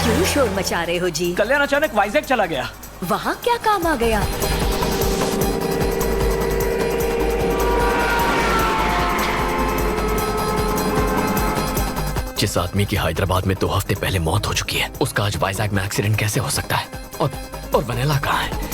क्यों शोर मचा रहे हो जी? कल्याण अचानक वाइजैक चला गया। वहाँ क्या काम आ गया? जिस आदमी की हैदराबाद में 2 हफ्ते पहले मौत हो चुकी है, उसका आज वाइजैक में एक्सीडेंट कैसे हो सकता है? और वनेला कहाँ है?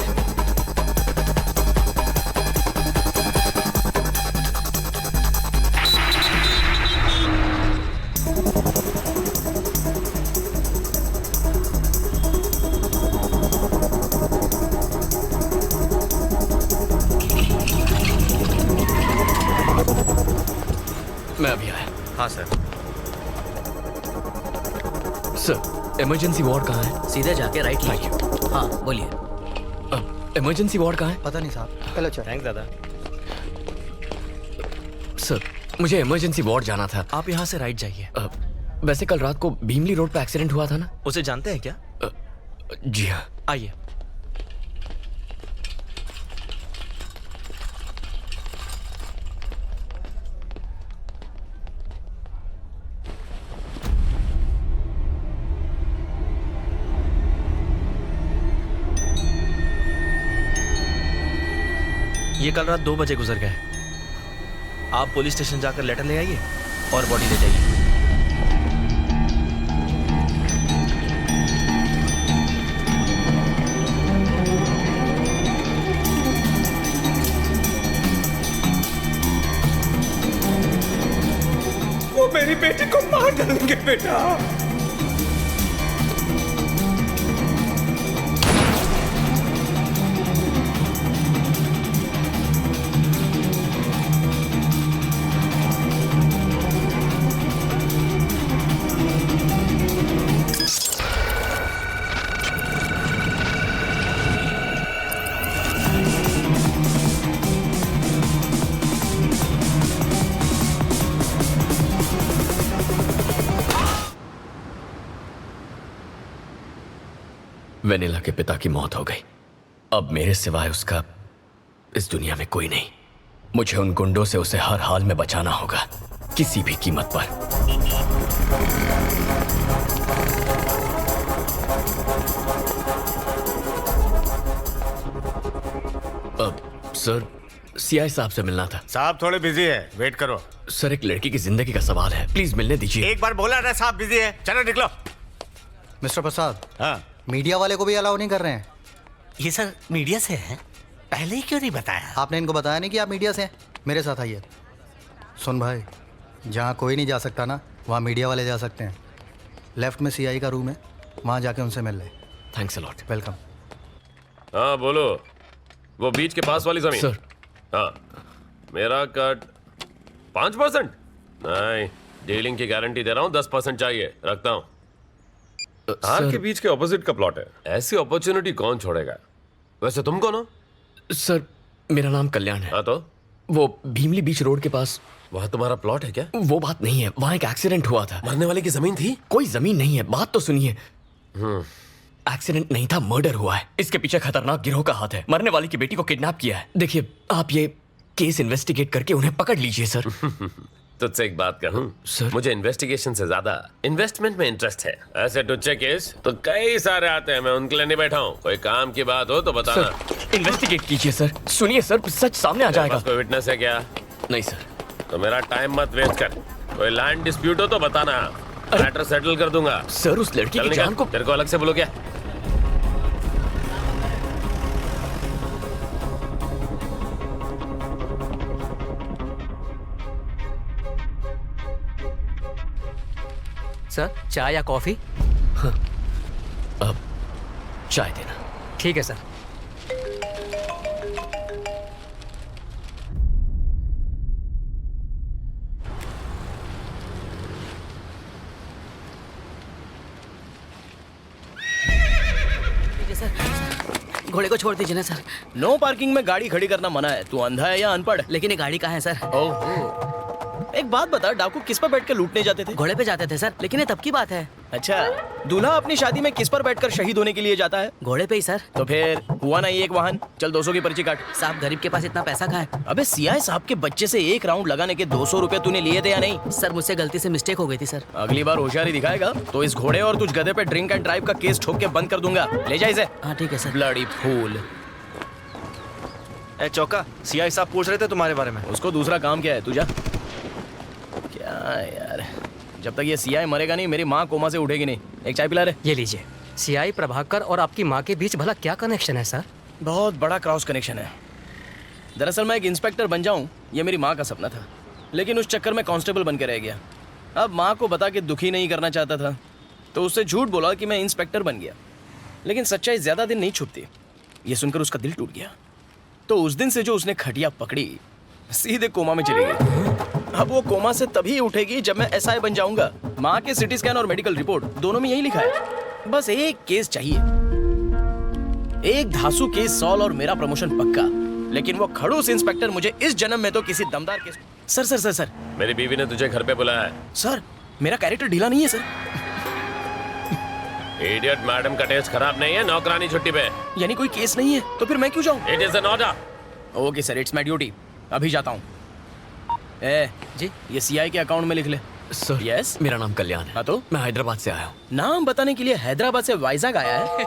मैं अभी आया। हाँ सर। सर, इमरजेंसी वार्ड कहाँ है? सीधे जाके राइट लीजिए। हाँ बोलिए। इमरजेंसी वार्ड कहाँ है? पता नहीं साहब। चलो चलो। थैंक दादा। सर, मुझे इमरजेंसी वार्ड जाना था। आप यहाँ से राइट जाइए। वैसे कल रात को भीमली रोड पे एक्सीडेंट हुआ था ना? उसे जानते हैं क्या? जी हाँ। आइए। ये कल रात 2 बजे गुजर गए। आप पुलिस स्टेशन जाकर लेटर ले आइए और बॉडी ले जाइए। वो मेरी बेटी को मार डालेंगे बेटा। वेनिला के पिता की मौत हो गई। अब मेरे सिवाय उसका इस दुनिया में कोई नहीं। मुझे उन गुंडों से उसे हर हाल में बचाना होगा, किसी भी कीमत पर। अब सर, सीआई साहब से मिलना था। साहब थोड़े बिजी है, वेट करो। सर, एक लड़की की जिंदगी का सवाल है, प्लीज मिलने दीजिए। एक बार बोला ना साहब बिजी है, चलो निकलो। मिस्टर प्रसाद, हाँ, मीडिया वाले को भी अलाउ नहीं कर रहे हैं। ये सर मीडिया से है, पहले ही क्यों नहीं बताया? आपने इनको बताया नहीं कि आप मीडिया से हैं? मेरे साथ आइए। सुन भाई, जहाँ कोई नहीं जा सकता ना, वहाँ मीडिया वाले जा सकते हैं। लेफ्ट में सीआई का रूम है, वहाँ जाके उनसे मिल ले। Thanks a lot. वेलकम। हाँ बोलो, वो बीच के पास वाली जमीन। सर, हाँ, मेरा कट 5%? नहीं, डीलिंग की गारंटी दे रहा हूँ, 10% चाहिए, रखता हूँ। हार के बीच के ऑपोजिट का प्लॉट है, ऐसी अपॉर्चुनिटी कौन छोड़ेगा? वैसे तुम कौन हो? सर, मेरा नाम कल्याण है। हाँ तो? वो भीमली बीच रोड के पास। वहाँ तुम्हारा प्लॉट है क्या? वो बात नहीं है, वहाँ एक एक्सीडेंट हुआ था। मरने वाले की जमीन थी? कोई जमीन नहीं है, बात तो सुनिए। एक्सीडेंट नहीं था, मर्डर हुआ है। इसके पीछे खतरनाक गिरोह का हाथ है। मरने वाली की बेटी को किडनैप किया है। देखिए, आप ये केस इन्वेस्टिगेट करके उन्हें पकड़ लीजिए सर। तुझसे एक बात कहूँ सर, मुझे इन्वेस्टिगेशन से ज्यादा इन्वेस्टमेंट में इंटरेस्ट है। ऐसे टुच्चे केस तो कई सारे आते हैं, मैं उनके लिए नहीं बैठा हूँ। कोई काम की बात हो तो बताना। सर, इन्वेस्टिगेट कीजिए सर। सुनिए सर, सच सामने आ जाएगा। कोई विटनेस है क्या? नहीं सर। तो मेरा टाइम मत वेस्ट कर। कोई लैंड डिस्प्यूट हो तो बताना, मैटर सेटल कर दूंगा। सर, उस लड़की की जान को तेरे को अलग से बोलो क्या? सर, चाय या कॉफी? हाँ, अब चाय देना। ठीक है सर। घोड़े को छोड़ दीजिए ना सर। नो पार्किंग में गाड़ी खड़ी करना मना है। तू अंधा है या अनपढ़? लेकिन ये गाड़ी कहाँ है सर? ओह, एक बात बता, डाकू किस पर बैठ कर लूटने जाते थे? घोड़े पे जाते थे सर, लेकिन ये तब की बात है। अच्छा, दूल्हा अपनी शादी में किस पर बैठकर शहीद होने के लिए जाता है? घोड़े पे ही सर। तो फिर हुआ ना एक वाहन। चल 200 की पर्ची काट। साहब, गरीब के पास इतना पैसा कहाँ है? अबे सीआई साहब के बच्चे से एक राउंड लगाने के 200 रुपए तूने लिए थे या नहीं? सर, मुझसे गलती से मिस्टेक हो गई थी सर। अगली बार होशियारी दिखाएगा तो इस घोड़े और तुझ गधे पे ड्रिंक एंड ड्राइव का केस ठोक के बंद कर दूंगा। ले जा इसे। हाँ ठीक है सर। Bloody fool. ए चौका, सीआई साहब पूछ रहे थे तुम्हारे बारे में। उसको दूसरा काम क्या है? तू जा। क्या यार, जब तक ये सीआई मरेगा नहीं, मेरी माँ कोमा से उठेगी नहीं। एक चाय पिला रहे। ये लीजिए। सीआई प्रभाकर और आपकी माँ के बीच भला क्या कनेक्शन है सर? बहुत बड़ा क्रॉस कनेक्शन है। दरअसल मैं एक इंस्पेक्टर बन जाऊं, ये मेरी माँ का सपना था, लेकिन उस चक्कर में कांस्टेबल बन के रह गया। अब माँ को बता के दुखी नहीं करना चाहता था, तो उससे झूठ बोला कि मैं इंस्पेक्टर बन गया। लेकिन सच्चाई ज्यादा दिन नहीं छुपती। ये सुनकर उसका दिल टूट गया। तो उस दिन से जो उसने खटिया पकड़ी, सीधे कोमा में चली गई। अब वो कोमा से तभी उठेगी जब मैं एसआई बन जाऊंगा। माँ के सिटी स्कैन और मेडिकल रिपोर्ट दोनों में यही लिखा है। बस एक केस चाहिए, एक धांसू केस सॉल्व और मेरा प्रमोशन पक्का। लेकिन वो खड़ूस इंस्पेक्टर मुझे इस जन्म में तो किसी दमदार case. Sir sir sir sir, मेरी बीवी ने तुझे घर पे बुलाया है। सर, मेरा कैरेक्टर ढीला नहीं है सर। इडियट, मैडम का टेस्ट खराब नहीं है, नौकरानी छुट्टी पे। यानी कोई केस नहीं है तो फिर मैं क्यों जाऊं? It is an order. Okay sir, it's my duty. अभी जाता हूँ। ए जी, ये सीआई के अकाउंट में लिख ले। सर, यस, मेरा नाम कल्याण है। हाँ तो? मैं हैदराबाद से आया हूँ। नाम बताने के लिए हैदराबाद से वाइजाग आया है?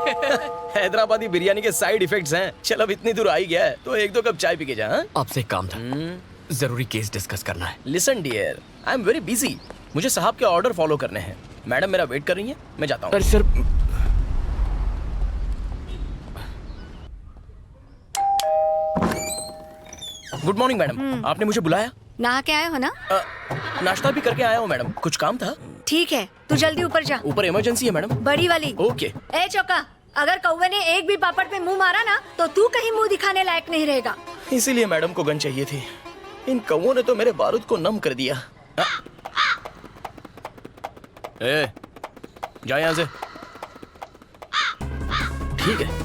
हैदराबादी बिरयानी के साइड इफेक्ट्स हैं। चल, अब इतनी दूर आई गया है तो एक दो कप चाय पी के जा। आपसे एक काम था, जरूरी केस डिस्कस करना है। Listen dear, I am very busy. मुझे साहब के ऑर्डर फॉलो करने हैं। मैडम मेरा वेट कर रही है, मैं जाता हूँ। अरे सर, गुड मॉर्निंग मैडम। आपने मुझे बुलाया? नहा के आए हो ना? नाश्ता भी करके आया हूँ मैडम। कुछ काम था? ठीक है, तू जल्दी ऊपर जा। ऊपर इमरजेंसी है मैडम। बड़ी वाली। ओके। ए चौका, अगर कौवे ने एक भी पापड़ पे मुंह मारा ना तो तू कहीं मुंह दिखाने लायक नहीं रहेगा। इसीलिए मैडम को गन चाहिए थी। इन कौवों ने तो मेरे बारूद को नम कर दिया। ए, जा यहाँ से। ठीक है।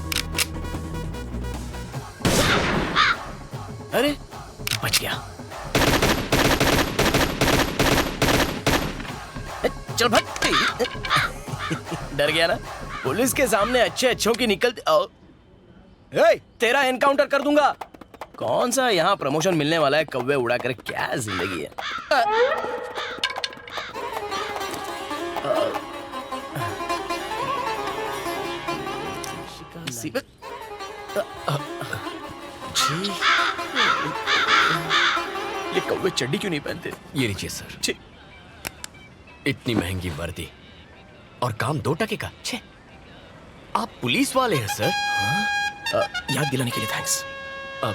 अरे, बच गया। चल भाग। डर गया ना? पुलिस के सामने अच्छे अच्छों की निकलती तेरा एनकाउंटर कर दूंगा। कौन सा यहाँ प्रमोशन मिलने वाला है, कौवे उड़ा कर क्या जिंदगी है। ये कौवे चड्डी क्यों नहीं पहनते? ये लीजिए सर। इतनी महंगी वर्दी और काम 2 टके का। छे, आप पुलिस वाले हैं सर? याद दिलाने के लिए thanks.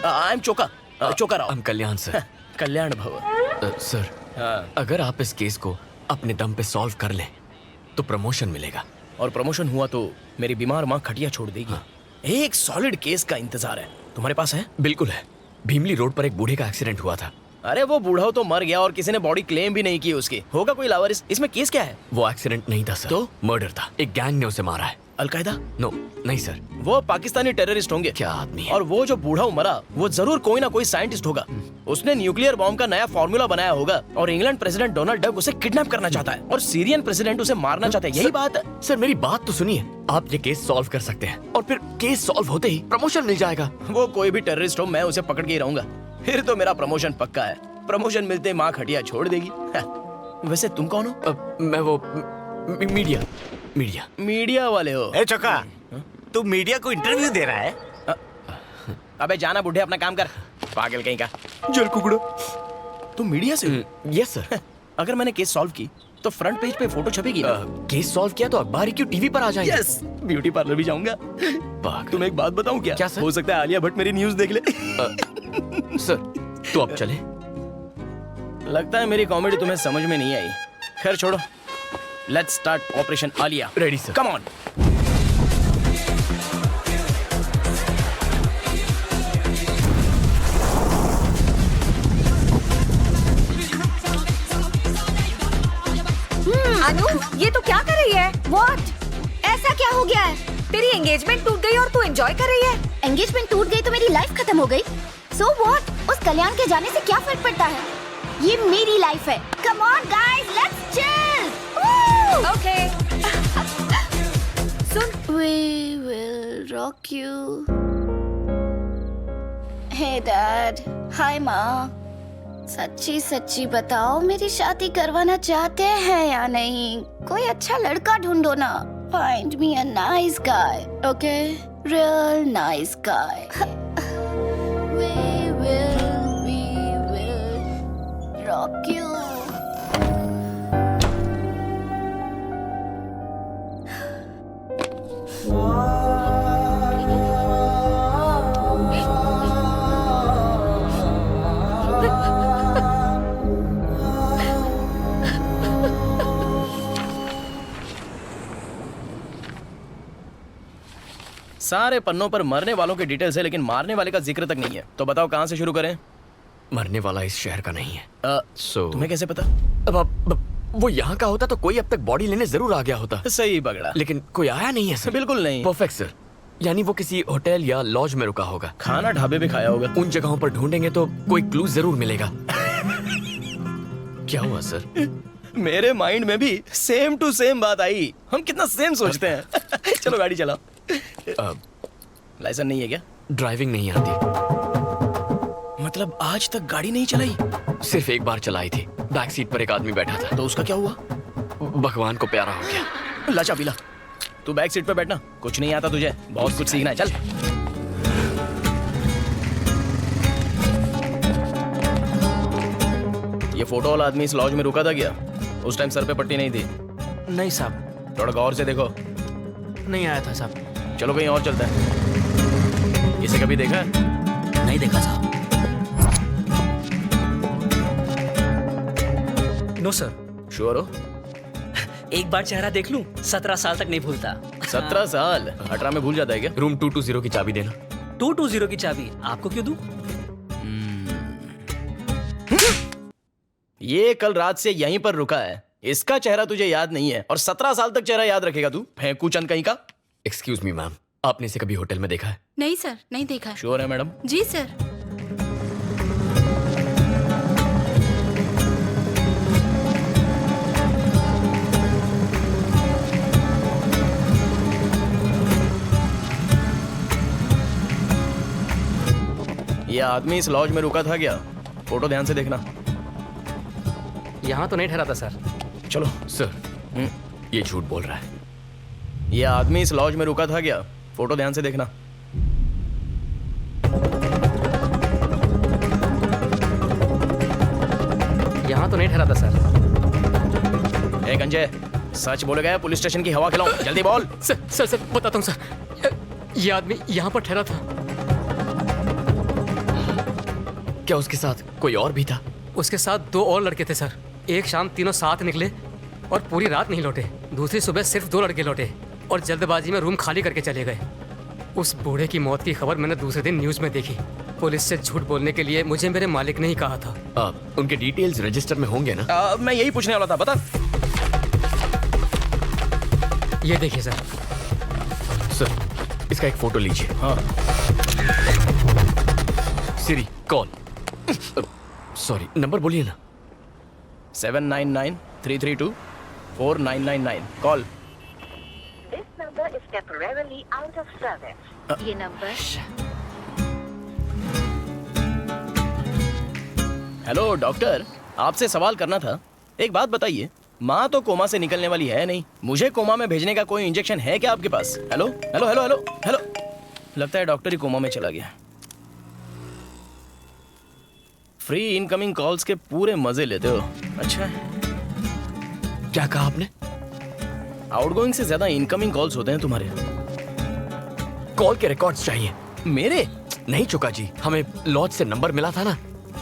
I am Choka Rao. हम कल्याण सर। कल्याण भव। सर अगर आप इस केस को अपने दम पे सॉल्व कर लें तो प्रमोशन मिलेगा। और प्रमोशन हुआ तो मेरी बीमार माँ खटिया छोड़ देगी। एक सॉलिड केस का इंतजार है, तुम्हारे पास है? बिल्कुल है। भीमली रोड पर एक बूढ़े का एक्सीडेंट हुआ था। अरे वो बूढ़ा तो मर गया और किसी ने बॉडी क्लेम भी नहीं की उसकी। होगा कोई लावारिस। इसमें केस क्या है? वो एक्सीडेंट नहीं था सर, तो मर्डर था। एक गैंग ने उसे मारा है। अलकायदा? नो नहीं सर, वो पाकिस्तानी टेररिस्ट होंगे। क्या आदमी है? और वो जो बूढ़ा मरा वो जरूर कोई ना कोई साइंटिस्ट होगा। उसने न्यूक्लियर बॉम्ब का नया फॉर्मूला बनाया होगा और इंग्लैंड प्रेसिडेंट डोनाल्ड डक उसे किडनैप करना चाहता है और सीरियन प्रेसिडेंट उसे मारना चाहता है। यही बात है। सर मेरी बात तो सुनिए, आप ये केस सॉल्व कर सकते हैं और फिर केस सॉल्व होते ही प्रमोशन मिल जाएगा। वो कोई भी टेररिस्ट हो, मैं उसे पकड़ के ही रहूंगा। फिर तो मेरा प्रमोशन पक्का है। प्रमोशन मिलते माँ खटिया छोड़ देगी। वैसे तुम कौन हो? मैं वो मीडिया वाले हो? ए चोका, तू मीडिया को इंटरव्यू दे रहा है? अबे जाना बुढ़े, अपना काम कर। पागल कहीं का जल कुकड़ो। तुम मीडिया से हो? Yes sir. अगर मैंने केस सॉल्व की तो फ्रंट पेज पे फोटो छपेगी। केस सॉल्व किया तो अखबार ही क्यों, टीवी पर आ जाएंगे। यस, ब्यूटी पार्लर भी जाऊंगा। तुम एक बात बताऊं क्या? सर? हो सकता है आलिया भट्ट मेरी न्यूज देख ले। सर तो अब चले? लगता है मेरी कॉमेडी तुम्हें समझ में नहीं आई। खैर छोड़ो, let's start operation Alia. Ready sir. Come on. Anu, ये तो क्या कर रही है? What? ऐसा क्या हो गया है? तेरी एंगेजमेंट टूट गई और तू एंजॉय कर रही है। एंगेजमेंट टूट गई तो मेरी लाइफ खत्म हो गई। So what? उस कल्याण के जाने से क्या फर्क पड़ता है? ये मेरी लाइफ है। Come on guys, let's chill. Okay. Soon, we will rock you. Hey dad, hi माँ। सच्ची सच्ची बताओ, मेरी शादी करवाना चाहते हैं या नहीं? कोई अच्छा लड़का ढूंढो ना। Find me a nice guy, okay? Real nice guy. We will rock you. सारे पन्नों पर मरने वालों के डिटेल्स है, लेकिन मारने वाले का जिक्र तक नहीं है। तो बताओ कहाँ से शुरू करें? मरने वाला इस शहर का नहीं है। तुम्हें कैसे पता? अब वो यहाँ का होता तो कोई अब तक बॉडी लेने जरूर आ गया होता। सही पकड़ा। लेकिन कोई आया नहीं है सर। बिल्कुल नहीं। Perfect sir. यानी वो किसी होटल या लॉज में रुका होगा। खाना ढाबे में खाया होगा। उन जगहों पर ढूंढेंगे तो कोई क्लू जरूर मिलेगा। क्या हुआ सर? मेरे माइंड में भी सेम टू सेम बात आई। हम कितना सेम सोचते हैं। चलो गाड़ी चलाओ। लाइसेंस नहीं है क्या? ड्राइविंग नहीं आती। मतलब आज तक गाड़ी नहीं चलाई? सिर्फ एक बार चलाई थी। बैक सीट पर एक आदमी बैठा था। तो उसका क्या हुआ? भगवान को प्यारा हो गया। लाचा पीला, तू बैक सीट पे बैठना। कुछ नहीं आता तुझे, बहुत कुछ सीखना है। चल। ये फोटो वाला आदमी इस लॉज में रुका था क्या? उस टाइम सर पे पट्टी नहीं थी? नहीं साहब। थोड़ा गौर से देखो। नहीं आया था साहब। चलो कहीं और चलते हैं। इसे कभी देखा? नहीं देखा साहब। No sir. श्योर हो? एक बार चेहरा देख लूं, 17 साल तक नहीं भूलता। 17 साल? 18 में भूल जाता है क्या? रूम 220 की चाबी देना। 220 की चाबी आपको क्यों दूं? ये कल रात से यहीं पर रुका है। इसका चेहरा तुझे याद नहीं है और 17 साल तक चेहरा याद रखेगा तू? फेंकू चंद कहीं का। एक्सक्यूज मी मैम, आपने इसे कभी होटल में देखा है? नहीं सर, नहीं देखा। श्योर है मैडम? जी सर। ये आदमी इस लॉज में रुका था क्या? फोटो ध्यान से देखना। यहाँ तो नहीं ठहरा था सर। चलो सर, ये झूठ बोल रहा है। ये आदमी इस लॉज में रुका था क्या? फोटो ध्यान से देखना। यहाँ तो नहीं ठहरा था सर। ए गंजे, सच बोलेगा या पुलिस स्टेशन की हवा खिलाऊं? जल्दी बोल। सर बताता हूँ सर। ये आदमी यहाँ पर ठहरा था। क्या उसके साथ कोई और भी था? उसके साथ 2 और लड़के थे सर। एक शाम तीनों साथ निकले और पूरी रात नहीं लौटे। दूसरी सुबह सिर्फ 2 लड़के लौटे और जल्दबाजी में रूम खाली करके चले गए। उस बूढ़े की मौत की खबर मैंने दूसरे दिन न्यूज़ में देखी। पुलिस से झूठ बोलने के लिए मुझे मेरे मालिक ने ही कहा था। उनके डिटेल्स रजिस्टर में होंगे ना? मैं यही पूछने वाला था। बता। ये देखिए सर। सर, इसका एक फोटो लीजिए। हाँ। Siri call. सॉरी, नंबर बोलिए ना। 799-332-4999 call. This number is temporarily out of service. ये नंबर। हेलो डॉक्टर, आपसे सवाल करना था। एक बात बताइए, माँ तो कोमा से निकलने वाली है नहीं, मुझे कोमा में भेजने का कोई इंजेक्शन है क्या आपके पास? Hello hello hello hello hello. लगता है डॉक्टर ही कोमा में चला गया। फ्री इनकमिंग कॉल्स के पूरे मजे लेते हो। अच्छा है। क्या कहा आपने? आउटगोइंग से ज्यादा इनकमिंग कॉल्स होते हैं तुम्हारे। कॉल के रिकॉर्ड्स चाहिए। मेरे? नहीं चुका जी, हमें लॉज से नंबर मिला था ना।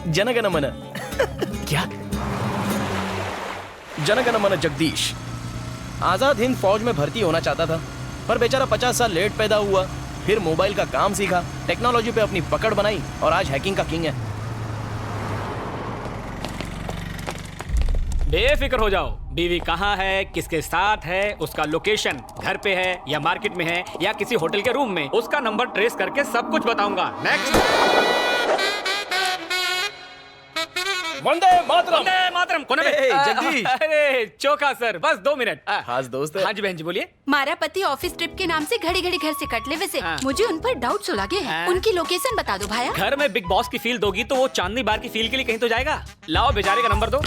जनगण मन। क्या? जनगण मन जगदीश आजाद हिंद फौज में भर्ती होना चाहता था, पर बेचारा 50 साल लेट पैदा हुआ। फिर मोबाइल का काम सीखा, टेक्नोलॉजी पे अपनी पकड़ बनाई और आज हैकिंग का किंग है। बेफिक्र हो जाओ। बीवी कहाँ है, किसके साथ है, उसका लोकेशन घर पे है या मार्केट में है या किसी होटल के रूम में, उसका नंबर ट्रेस करके सब कुछ बताऊंगा। नेक्स्ट। वंदे मातरम। वंदे मातरम। कौन है? जगदीश। अरे चोखा सर, बस 2 मिनट। खास दोस्त है। हाँ जी बहन जी बोलिए। मारा पति ऑफिस ट्रिप के नाम से घड़ी घड़ी घर से कट ले। वैसे मुझे उन पर डाउट्स लगे हैं। उनकी लोकेशन बता दो भाया। घर में बिग बॉस की फील दोगी तो वो चांदनी बार की फील के लिए कहीं तो जाएगा। लाओ बेचारे का नंबर दो।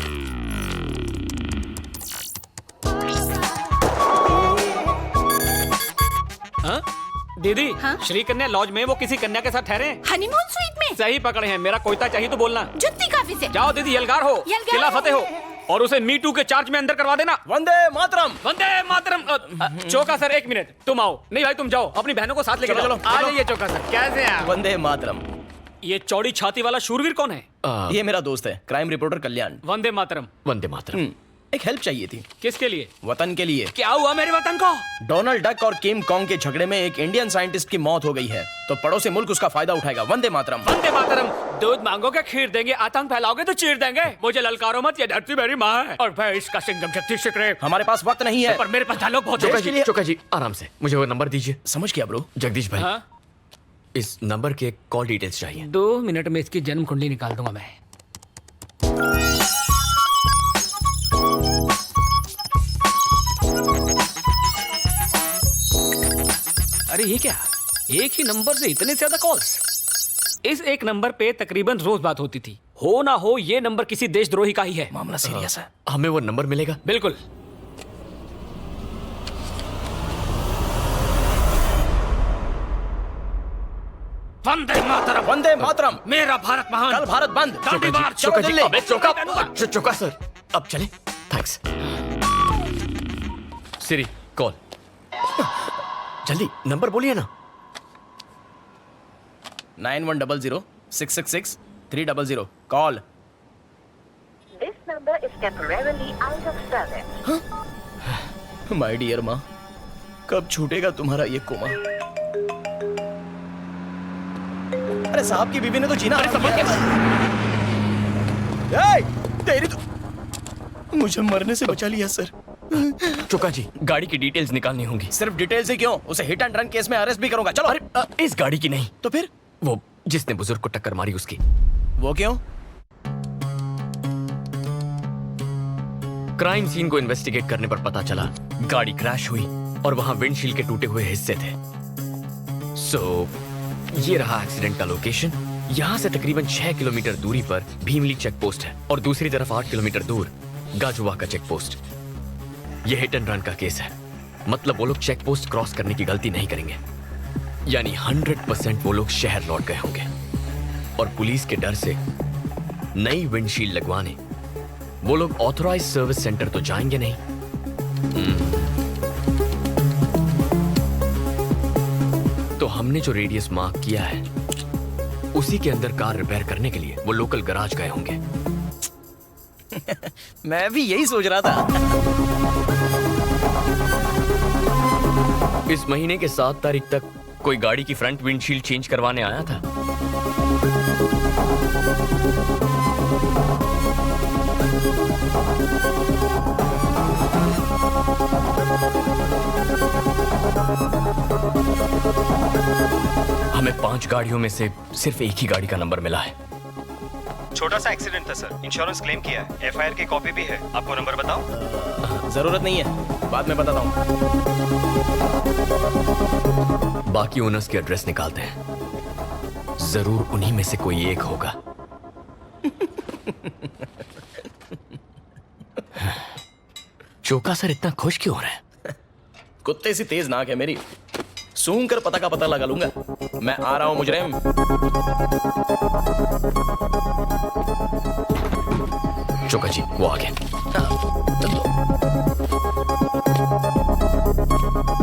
दीदी, श्री कन्या लॉज में वो किसी कन्या के साथ ठहरे। हनीमून स्वीट में। सही पकड़े हैं। मेरा कोयता चाहिए तो बोलना। जुत्ती काफी से। जाओ दीदी, यलगार हो, किला फतेह हो और उसे मी टू के चार्ज में अंदर करवा देना। वंदे मातरम। वंदे मातरम। चोका सर 1 मिनट, तुम आओ। नहीं भाई तुम जाओ, अपनी बहनों को साथ लेके चलो, चलो। चलो, आ चलो। जाइए चोका सर। कैसे हैं? वंदे मातरम। ये चौड़ी छाती वाला शूरवीर कौन है? ये मेरा दोस्त है, क्राइम रिपोर्टर कल्याण। वंदे मातरम। वंदे मातरम। एक हेल्प चाहिए थी। किसके लिए? वतन के लिए। क्या हुआ मेरे वतन को? डोनाल्ड डक और किम कॉन्ग के झगड़े में एक इंडियन साइंटिस्ट की मौत हो गई है, तो पड़ोसी मुल्क उसका फायदा उठाएगा। वंदे मातरम। वंदे मातरम। दूध मांगोगे खीर देंगे, आतंक फैलाओगे तो चीर देंगे। मुझे ललकारो मत, ये धरती मेरी माँ है और मैं इसका सिंघम शक्ति शिकरे। हमारे पास वक्त नहीं है, पर मेरे पास डायलॉग बहुत है। चोका जी आराम से, मुझे वो नंबर दीजिए। समझ गया ब्रो। जगदीश भाई, इस नंबर के कॉल डिटेल्स चाहिए। 2 मिनट में इसकी जन्म कुंडली निकाल दूंगा मैं। अरे ये क्या, एक ही नंबर से इतने ज्यादा कॉल्स? इस एक नंबर पे तकरीबन रोज बात होती थी। हो ना हो ये नंबर किसी देशद्रोही का ही है। मामला सीरियस है। हमें वो नंबर मिलेगा? बिल्कुल। वंदे मातरम। वंदे मातरम। मेरा भारत महान। कल भारत बंद। दांडी मार्च। चोका जी, दिल्ली। अबे चोका सर, अब चले। थैंक्स। Siri call. जल्दी नंबर बोलिए ना। 9100-666-300 call. This number is temporarily out of service. My dear माँ, कब छूटेगा तुम्हारा ये कोमा? अरे साहब की बीवी ने तो जीना संभल के। तेरी तो मुझे मरने से बचा लिया सर। चोका जी, गाड़ी की डिटेल्स निकालनी होंगी। सिर्फ डिटेल्स ही क्यों, उसे हिट एंड रन केस में अरेस्ट भी करूंगा। चलो। अरे इस गाड़ी की नहीं तो फिर? वो जिसने बुजुर्ग को टक्कर मारी उसकी। वो क्यों? क्राइम सीन को इन्वेस्टिगेट करने पर पता चला गाड़ी क्रैश हुई और वहां विंडशील्ड के टूटे हुए हिस्से थे। सो ये रहा एक्सीडेंट का लोकेशन, यहाँ से तकरीबन 6 किलोमीटर दूरी पर भीमली चेक पोस्ट है और दूसरी तरफ 8 किलोमीटर दूर गाजुआ का चेक पोस्ट। यह हिट एंड रन का केस है, मतलब वो लोग चेक पोस्ट क्रॉस करने की गलती नहीं करेंगे। यानी 100% वो लोग शहर लौट गए होंगे और पुलिस के डर से नई विंडशील्ड लगवाने वो लोग ऑथराइज्ड सर्विस सेंटर तो जाएंगे नहीं। तो हमने जो रेडियस मार्क किया है उसी के अंदर कार रिपेयर करने के लिए वो लोकल गराज गए होंगे। मैं भी यही सोच रहा था। इस महीने के 7 तारीख तक कोई गाड़ी की फ्रंट विंडशील्ड चेंज करवाने आया था? हमें 5 गाड़ियों में से सिर्फ एक ही गाड़ी का नंबर मिला है। छोटा सा एक्सीडेंट था सर, इंश्योरेंस क्लेम किया है, एफआईआर की कॉपी भी है। आपको नंबर बताऊं? जरूरत नहीं है, बाद में बताता हूँ। बाकी ओनर्स के एड्रेस निकालते हैं, जरूर उन्हीं में से कोई एक होगा। चोका सर इतना खुश क्यों हो रहा है? कुत्ते सी तेज नाक है मेरी, सूंघ कर पता का पता लगा लूंगा। मैं आ रहा हूं मुजरिम। चोका जी वो आ गए।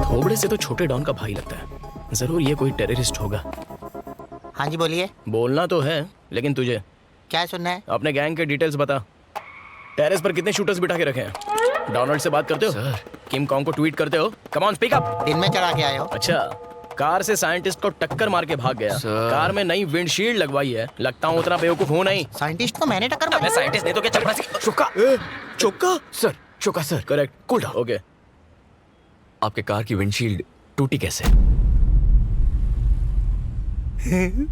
थोबड़े से तो छोटे डॉन का भाई लगता है, जरूर ये कोई टेररिस्ट होगा। हाँ जी बोलिए। बोलना तो है, लेकिन तुझे क्या सुनना है? अपने गैंग के डिटेल्स बता। टेरेस पर कितने शूटर्स बिठा के रखे हैं? डोनाल्ड से बात करते हो? किम कॉन्ग को ट्वीट करते हो? Come on speak up. दिन में चढ़ा के आए हो? अच्छा, कार से साइंटिस्ट को टक्कर मार के भाग गया। कार में नई विंडशील्ड लगवाई है, लगता हूँ उतना बेवकूफ हूँ नहीं। साइंटिस्ट को मैंने टक्कर मारी? मैं साइंटिस्ट नहीं तो क्या चक्का Choka Choka sir, Choka sir correct, cool down. Okay. आपके कार की विंडशील्ड टूटी कैसे?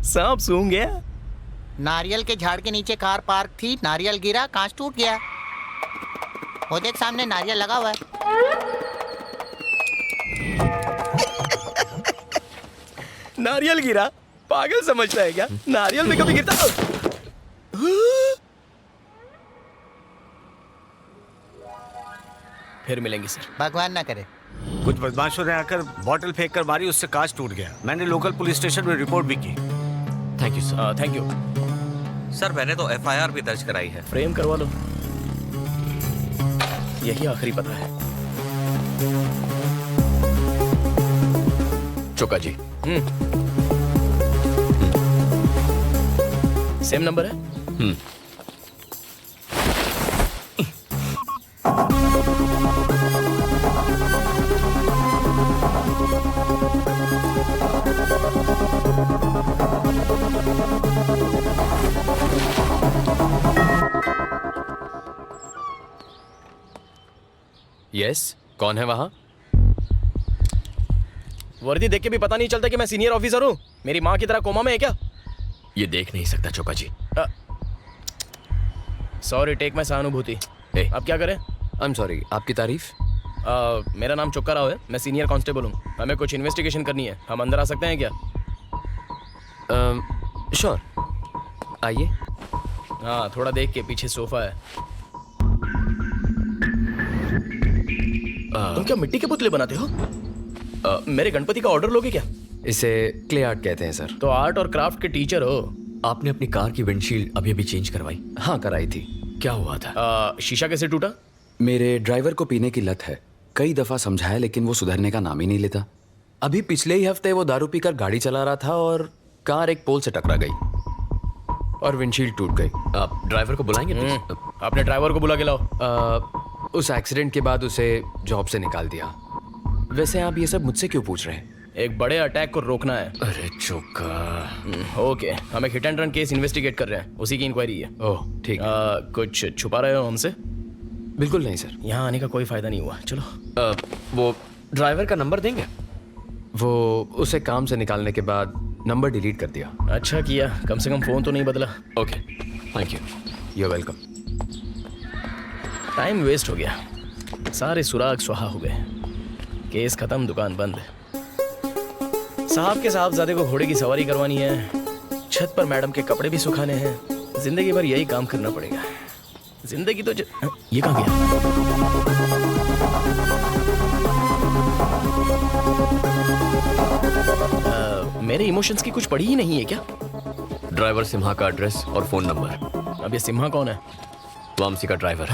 सांप सूंघ गया। नारियल के झाड़ के नीचे कार पार्क थी, नारियल गिरा, कांच टूट गया। वो देख सामने नारियल लगा हुआ है। नारियल गिरा? पागल समझता है क्या? नारियल में कभी गिरता? फिर मिलेंगे सर। भगवान ना करे। कुछ बदमाशों ने आकर बॉटल फेंक कर मारी, उससे कांच टूट गया। मैंने लोकल पुलिस स्टेशन में रिपोर्ट भी की। Thank you sir. Thank you sir, मैंने तो एफआईआर भी दर्ज कराई है। फ्रेम करवा लो, यही आखिरी पता है। चोका जी। सेम नंबर है? यस, कौन है वहां? वर्दी देख के भी पता नहीं चलता कि मैं सीनियर ऑफिसर हूँ। मेरी माँ की तरह कोमा में है क्या? ये देख नहीं सकता चोका जी। सॉरी, टेक मैं सहानुभूति। अब क्या करें? आई एम सॉरी, आपकी तारीफ? मेरा नाम चोक्का राव है, मैं सीनियर कांस्टेबल हूँ। हमें कुछ इन्वेस्टिगेशन करनी है, हम अंदर आ सकते हैं क्या? श्योर, आइए। हाँ, थोड़ा देख के, पीछे सोफा है। तुम क्या मिट्टी के पुतले बनाते हो? मेरे गणपति का ऑर्डर लोगे क्या? इसे क्ले आर्ट कहते हैं सर। तो आर्ट और क्राफ्ट के टीचर हो। आपने अपनी कार की विंडशील्ड अभी चेंज करवाई? हाँ, कराई थी। क्या हुआ था? शीशा कैसे टूटा? मेरे ड्राइवर को पीने की लत है, कई दफा समझाया लेकिन वो सुधरने का नाम ही नहीं लेता। अभी पिछले ही हफ्ते वो दारू पीकर गाड़ी चला रहा था और कार एक पोल से टकरा गई और विंडशील्ड टूट गई। आप ड्राइवर को बुलाएंगे? आपने ड्राइवर को बुला के लाओ। उस एक्सीडेंट के बाद उसे जॉब से निकाल दिया। वैसे आप ये सब मुझसे क्यों पूछ रहे हैं? एक बड़े अटैक को रोकना है। अरे चोका। ओके, हम एक hit and run case investigate कर रहे हैं, उसी की इंक्वायरी है। ओह ठीक। कुछ छुपा रहे हो हमसे? बिल्कुल नहीं सर। यहाँ आने का कोई फायदा नहीं हुआ। चलो। वो ड्राइवर का नंबर देंगे? वो उसे काम से निकालने के बाद नंबर डिलीट कर दिया। अच्छा किया, कम से कम फोन तो नहीं बदला। Okay, thank you. You welcome. Time waste हो गया, सारे सुराग सुहा हो गए। केस खत्म, दुकान बंद। साहब के साहबजादे को घोड़े की सवारी करवानी है, छत पर मैडम के कपड़े भी सुखाने हैं। जिंदगी भर यही काम करना पड़ेगा। जिंदगी तो ये कहाँ गया? मेरे इमोशंस की कुछ पड़ी ही नहीं है क्या? ड्राइवर सिम्हा का एड्रेस और फोन नंबर। अब ये सिम्हा कौन है? वामसी का ड्राइवर।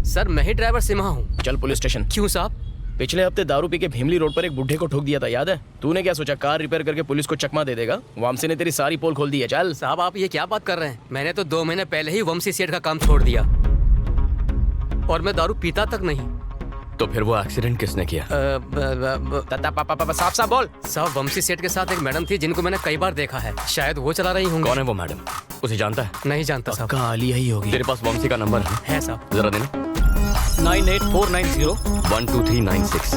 सर मैं ही ड्राइवर सिम्हा हूँ। चल पुलिस स्टेशन। क्यों साहब? पिछले हफ्ते दारू पी के भीमली रोड पर एक बुढ़े को ठोक दिया था, याद है? तूने क्या सोचा कार रिपेयर करके पुलिस को चकमा दे देगा? वामसी ने तेरी सारी पोल खोल दी है। चल साहब आप ये क्या बात कर रहे हैं? मैंने तो 2 महीने पहले ही वंशी सेठ का काम छोड़ दिया और मैं दारू पीता तक नहीं। तो फिर वो एक्सीडेंट किसने किया? साफ साफ बोल। साहब वंशी सेठ के साथ एक मैडम थी जिनको मैंने कई बार देखा है, शायद वो चला रही होंगी। कौन है वो मैडम? उसे जानता है? नहीं जानता साहब। पक्का आलिया ही होगी। तेरे पास वंशी का नंबर है साहब? जरा देना। 98490 12396।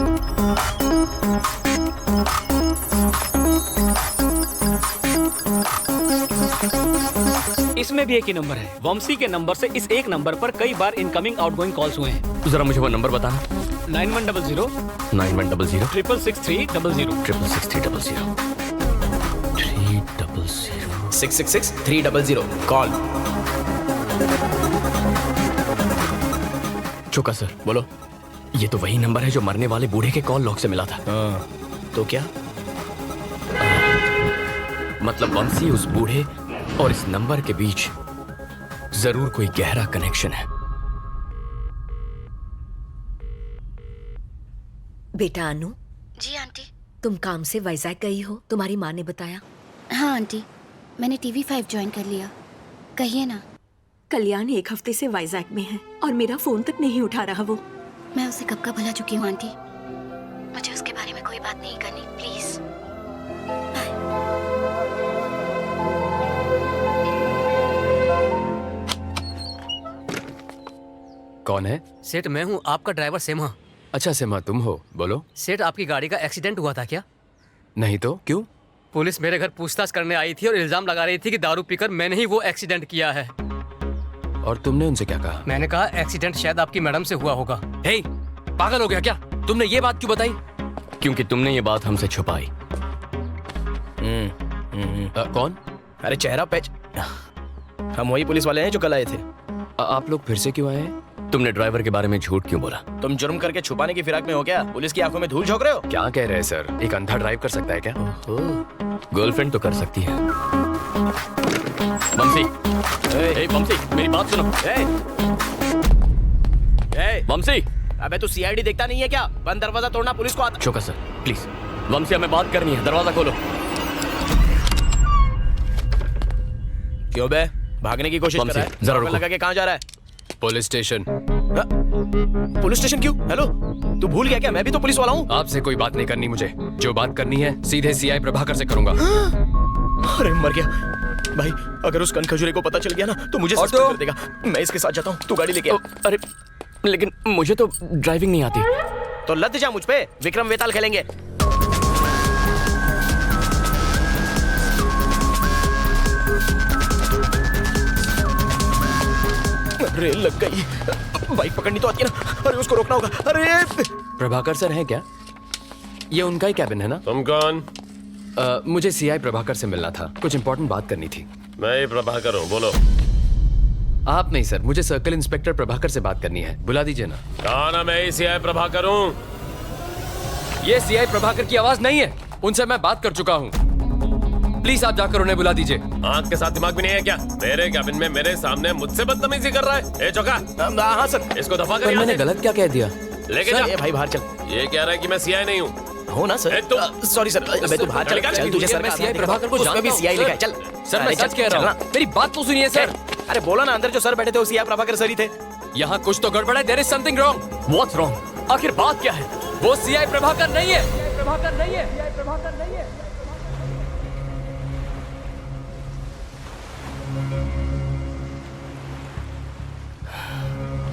इसमें भी एक ही नंबर है। वंशी के नंबर से इस एक नंबर पर कई बार इनकमिंग आउटगोइंग कॉल्स हुए हैं। जरा मुझे वो नंबर बताना। 9100 9100 666 666 666 300 कॉल। चुका सर। बोलो। ये तो वही नंबर है जो मरने वाले बूढ़े के कॉल लॉग से मिला था। तो क्या मतलब वंशी उस बूढ़े और इस नंबर के बीच जरूर कोई गहरा कनेक्शन है। बेटा अनु। जी आंटी। तुम काम से वाइजैक गई हो, तुम्हारी माँ ने बताया? हाँ आंटी, मैंने TV5 ज्वाइन कर लिया। कहिए ना। कल्याण 1 हफ्ते से वाइजैक में है और मेरा फोन तक नहीं उठा रहा वो। मैं उसे कब का भुला चुकी हूँ आंटी। मुझे उसके बारे में कोई बात नहीं करनी, प्लीज। कौन है? सेठ मैं हूँ, आपका ड्राइवर सिम्हा। अच्छा सिम्हा तुम हो, बोलो। सेठ आपकी गाड़ी का एक्सीडेंट हुआ था क्या? नहीं तो क्यों? पुलिस मेरे घर पूछताछ करने आई थी और इल्जाम लगा रही थी कि दारू पीकर मैंने ही वो एक्सीडेंट किया है। और तुमने उनसे क्या कहा? मैंने कहा एक्सीडेंट शायद आपकी मैडम से हुआ होगा। हे, पागल हो गया क्या? तुमने ये बात क्यों बताई? क्योंकि तुमने ये बात हमसे छुपाई। कौन? अरे चेहरा पैच। हम वही पुलिस वाले हैं जो कल आए थे। आप लोग फिर से क्यों आए हैं? तुमने ड्राइवर के बारे में झूठ क्यों बोला? तुम जुर्म करके छुपाने की फिराक में हो क्या? पुलिस की आंखों में धूल झोंक रहे हो? क्या कह रहे हैं सर? एक अंधा ड्राइव कर सकता है क्या? गर्लफ्रेंड तो कर सकती है। वंशी, वंशी मेरी बात सुनो। वंशी, अबे तू सीआईडी देखता नहीं है क्या? बंद दरवाजा तोड़ना पुलिस को आता। चौका सर प्लीज। वंशी हमें बात करनी है, दरवाजा खोलो। क्यों बे? भागने की कोशिश कर रहा है? जरा रुको। लगा के कहाँ जा रहा है? Police station. पुलिस स्टेशन क्यों? हेलो, तू भूल गया क्या? मैं भी तो पुलिस वाला हूँ। आपसे कोई बात नहीं करनी मुझे। जो बात करनी है सीधे सीआई प्रभाकर से करूंगा। अरे मर गया भाई। अगर उस कनखजूरे को पता चल गया ना तो मुझे सस्पेंड कर देगा। मैं इसके साथ जाता हूँ, तू गाड़ी लेके आ। अरे लेकिन मुझे तो ड्राइविंग नहीं आती। तो लद जा मुझ पे, विक्रम वेताल खेलेंगे। अरे लग गई। बाइक पकड़नी तो आती है ना। अरे उसको रोकना होगा। अरे प्रभाकर सर हैं क्या? ये उनका ही कैबिन है ना? तुम कौन? मुझे सीआई प्रभाकर से मिलना था, कुछ इंपॉर्टेंट बात करनी थी। मैं ही प्रभाकर हूँ, बोलो। आप नहीं सर, मुझे सर्कल इंस्पेक्टर प्रभाकर से बात करनी है, बुला दीजिए ना। कहा ना मैं ही सीआई प्रभाकर हूँ। ये सीआई प्रभाकर की आवाज नहीं है, उनसे मैं बात कर चुका हूँ। प्लीज आप जाकर उन्हें बुला दीजिए। आंख के साथ दिमाग भी नहीं है क्या? मेरे कैबिन में मेरे सामने मुझसे बदतमीजी कर रहा है। ए चौका। हाँ सर। इसको दफा पर मैंने गलत क्या कह दिया? लेके जा। भाई बाहर चल। ये कह रहा है कि मैं सीआई नहीं हूँ। हो ना सर? Sorry sir. मैं तू बाहर चल। चल तुझे सर मैं सीआई प्रभाकर को जानता भी सीआई लिखा है। चल सर, मैं सच कह रहा हूँ, मेरी बात तो सुनिए सर। अरे बोला ना, अंदर जो सर बैठे थे वो सीआई प्रभाकर सर ही थे। यहाँ कुछ तो गड़बड़ है। There is something wrong. What's wrong? आखिर बात क्या है? वो सीआई प्रभाकर नहीं है। प्रभाकर नहीं है। प्रभाकर नहीं है।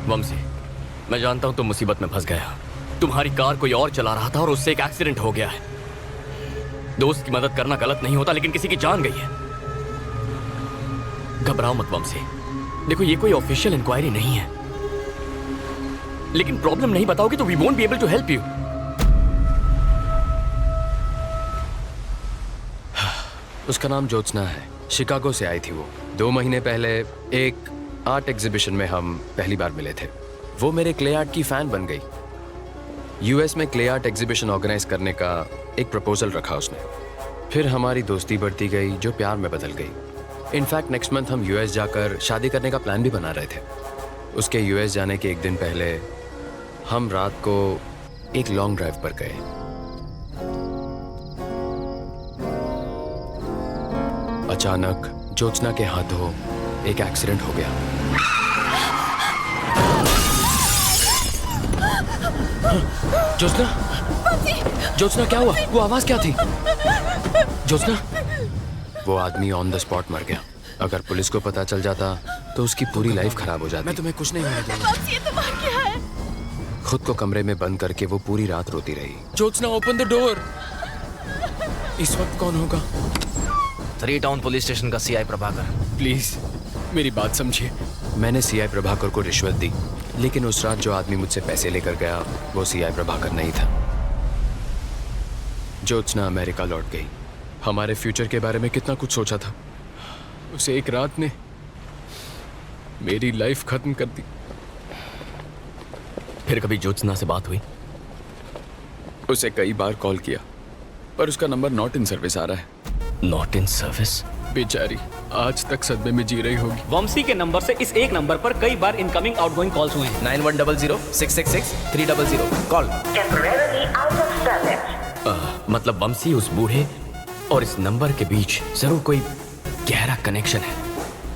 वंशी, मैं जानता हूं तुम मुसीबत में फंस गया। तुम्हारी कार कोई और चला रहा था और उससे एक एक्सीडेंट हो गया है। दोस्त की मदद करना गलत नहीं होता, लेकिन किसी की जान गई है। घबराओ मत वंशी। देखो ये कोई ऑफिशियल इंक्वायरी नहीं है, लेकिन प्रॉब्लम नहीं बताओगे तो we won't be able to help you. उसका नाम ज्योत्सना है, शिकागो से आई थी वो। 2 महीने पहले एक आर्ट एग्जीबिशन में हम पहली बार मिले थे। वो मेरे क्ले आर्ट की फैन बन गई। यूएस में क्ले आर्ट एग्जीबिशन ऑर्गेनाइज करने का एक प्रपोजल रखा उसने। फिर हमारी दोस्ती बढ़ती गई जो प्यार में बदल गई। इनफैक्ट नेक्स्ट मंथ हम यूएस जाकर शादी करने का प्लान भी बना रहे थे। उसके यूएस जाने के एक दिन पहले हम रात को एक लॉन्ग ड्राइव पर गए। अचानक ज्योत्सना के हाथों एक एक्सीडेंट हो गया। ज्योत्सना क्या हुआ? वो आवाज क्या थी? ज्योत्सना, वो आदमी ऑन द स्पॉट मर गया। अगर पुलिस को पता चल जाता तो उसकी पूरी लाइफ खराब हो जाती। मैं तुम्हें कुछ नहीं होने दूंगा। खुद को कमरे में बंद करके वो पूरी रात रोती रही। Jyotsna, open the door. इस वक्त कौन होगा? 3 टाउन पुलिस स्टेशन का सीआई प्रभाकर। प्लीज मेरी बात समझिए। मैंने सीआई प्रभाकर को रिश्वत दी, लेकिन उस रात जो आदमी मुझसे पैसे लेकर गया वो सीआई प्रभाकर नहीं था। ज्योत्सना अमेरिका लौट गई। हमारे फ्यूचर के बारे में कितना कुछ सोचा था। उस एक रात ने मेरी लाइफ खत्म कर दी। फिर कभी ज्योत्सना से बात हुई? उसे कई बार कॉल किया पर उसका नंबर नॉट इन सर्विस आ रहा है। Not in service? बेचारी आज तक सदमे में जी रही होगी। वंशी के नंबर से इस एक नंबर पर कई बार इनकमिंग आउटगोइंग कॉल्स हुए हैं। 9100-666-300 कॉल। मतलब वंशी उस बूढ़े और इस नंबर के बीच जरूर कोई गहरा कनेक्शन है।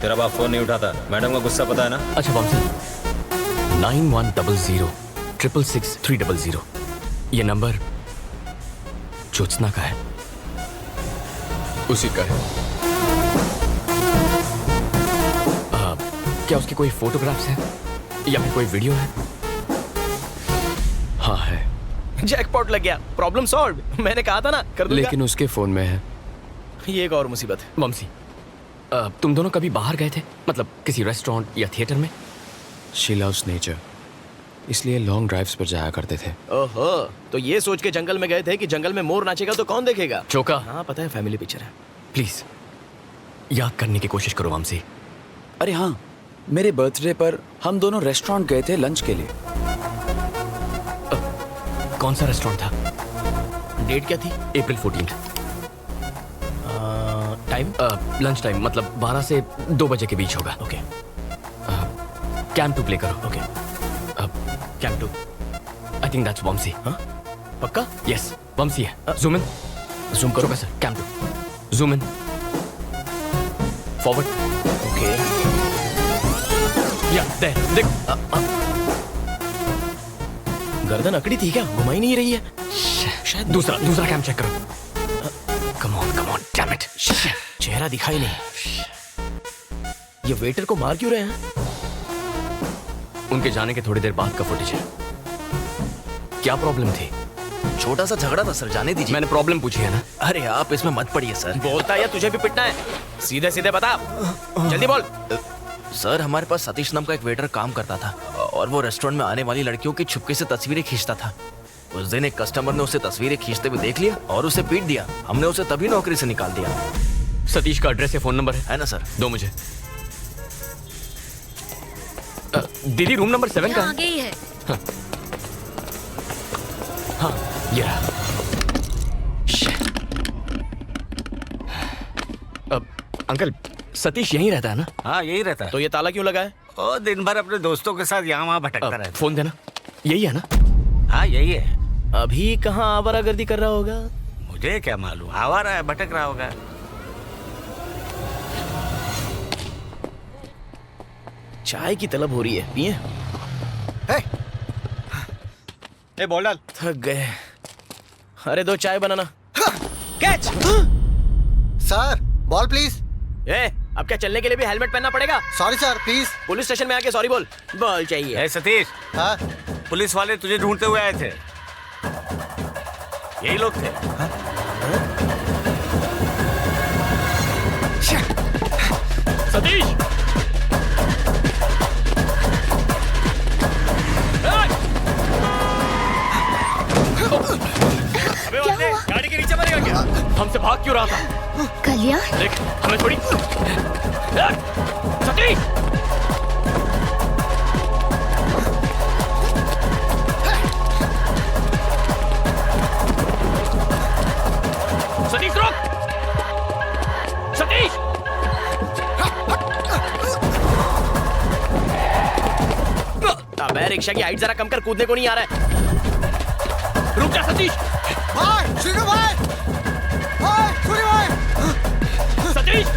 तेरा बाप फोन नहीं उठाता, मैडम का गुस्सा पता है ना? अच्छा वंशी, 9100-666-300 ये नंबर ज्योत्सना का है? उसी का है। क्या उसकी कोई फोटोग्राफ्स हैं या फिर कोई वीडियो है? हाँ है। जैकपॉट लग गया, प्रॉब्लम सॉल्व। मैंने कहा था ना कर दूंगा। लेकिन उसके फोन में है। ये एक और मुसीबत है। वंशी, तुम दोनों कभी बाहर गए थे? मतलब किसी रेस्टोरेंट या थिएटर में? शी लव्स नेचर, इसलिए लॉन्ग ड्राइव्स पर जाया करते थे। ओहो, तो ये सोच के जंगल में गए थे कि जंगल में मोर नाचेगा तो कौन देखेगा? चौका। हाँ पता है, फैमिली पिक्चर है। प्लीज याद करने की कोशिश करो वंशी। अरे हाँ, मेरे बर्थडे पर हम दोनों रेस्टोरेंट गए थे लंच के लिए। कौन सा रेस्टोरेंट था? डेट क्या थी? अप्रैल 14। टाइम? लंच टाइम, मतलब 12 से 2 बजे के बीच होगा। ओके। कैंप 2 प्ले करो। Okay. Camp 2। I think that's Vamshi. हाँ पक्का? यस वंशी है। Zoom in. जूम करो। Sir camp 2। Zoom in. Forward. Okay. या देख। गर्दन अकड़ी थी क्या? घुमाई नहीं रही है शायद। दूसरा कैम चेक करो। Come on damn it. चेहरा दिखाई नहीं। ये वेटर को मार क्यों रहे हैं? उनके जाने के थोड़ी देर बाद का फुटेज है। क्या प्रॉब्लम थी? छोटा सा झगड़ा था सर, जाने दीजिए। मैंने प्रॉब्लम पूछी है ना। अरे आप इसमें मत पड़िए सर। बोलता है या तुझे भी पिटना है? सीधे सीधे बता, जल्दी बोल। सर हमारे पास सतीश नाम का एक वेटर काम करता था और वो रेस्टोरेंट में आने वाली लड़कियों की छुपके से तस्वीरें खींचता था। उस दिन एक कस्टमर ने उसे तस्वीरें खींचते हुए देख लिया और उसे पीट दिया। हमने उसे तभी नौकरी से निकाल दिया। सतीश का एड्रेस या फोन नंबर है ना सर? दो मुझे। दीदी रूम नंबर 7 का आगे ही है। हाँ ये रहा। अंकल सतीश यहीं रहता है ना? हाँ यही रहता है। तो ये ताला क्यों लगा है? ओ दिन भर अपने दोस्तों के साथ यहाँ वहाँ भटकता रहता है। फोन देना। यही है ना? हाँ यही है। अभी कहाँ आवारागर्दी कर रहा होगा? मुझे क्या मालूम, आवारा है, भटक रहा होगा। चाय की तलब हो रही है, पिए? ए बोल डाल। थक गए। अरे 2 चाय बनाना। कैच। Sir ball please. अब क्या चलने के लिए भी हेलमेट पहनना पड़ेगा? Sorry sir please. Police station में आके सॉरी बोल। बॉल चाहिए। सतीश। हाँ? पुलिस वाले तुझे ढूंढते हुए आए थे। यही लोग थे। सतीश अबे गाड़ी के नीचे मरेगा क्या? हमसे भाग क्यों रहा था? कल्याण देख हमें थोड़ी सतीश सतीश रुक सतीश अबे रिक्शा की हाइट जरा कम कर, कूदने को नहीं आ रहा है। रुक जा सतीश। भाई शुरू भाई, भाई शुरू भाई, सतीश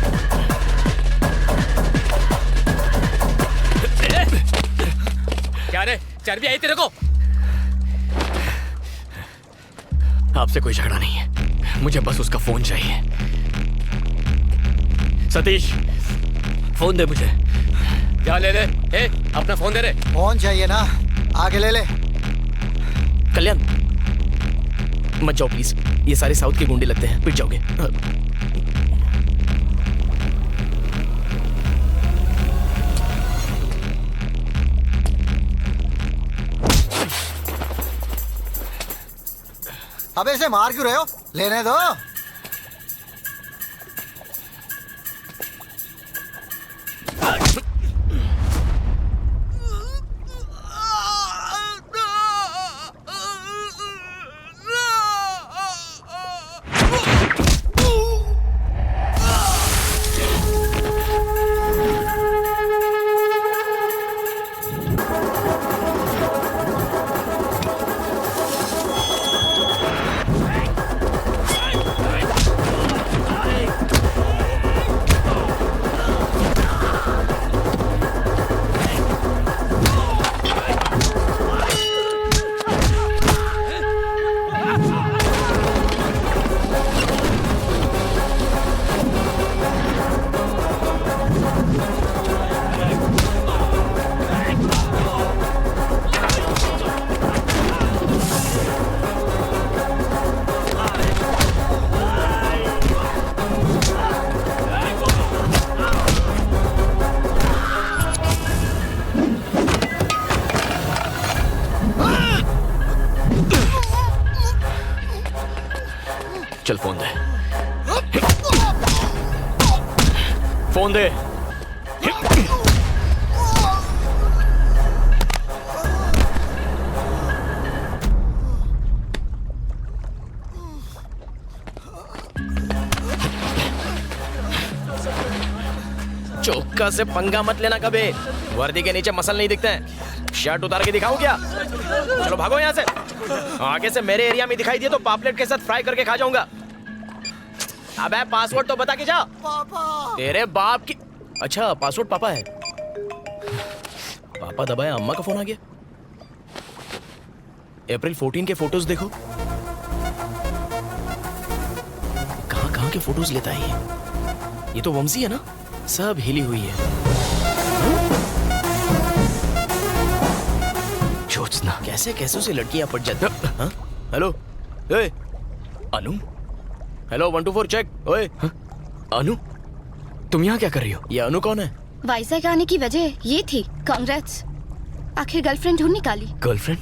क्या रे, चर्बी आई तेरे को? आपसे कोई झगड़ा नहीं है, मुझे बस उसका फोन चाहिए। सतीश फोन दे मुझे। क्या ले ले? ए, अपना फोन दे रे। फोन चाहिए ना, आगे ले ले। कल्याण मत जाओ प्लीज, ये सारे साउथ के गुंडे लगते हैं, पिट जाओगे। अबे इसे मार क्यों रहे हो? लेने दो। चल फोन दे, फोन दे। चौका से पंगा मत लेना कभी, वर्दी के नीचे मसल नहीं दिखते हैं। शर्ट उतार के दिखाऊं क्या? चलो भागो यहाँ से, आगे से मेरे एरिया में दिखाई दिए तो पापलेट के साथ फ्राई करके खा जाऊंगा। अबे पासवर्ड तो बता के जा। पापा। तेरे बाप की। अच्छा पासवर्ड पापा है। पापा दबाया, अम्मा का फोन आ गया। अप्रैल 14 के फोटोज देखो। कहां के फोटोज लेता है ये तो वंशी है ना, सब हिली हुई है। ज्योत्सना कैसे कैसे से लड़कियां पट जाती। हाँ? हेलो ए अनु। Hello 124 check. ओए अनु तुम यहाँ क्या कर रही हो? ये अनु कौन है? वाइजैक आने की वजह ये थी। कांग्रेट्स, आखिर गर्लफ्रेंड ढूंढ निकाली। गर्लफ्रेंड?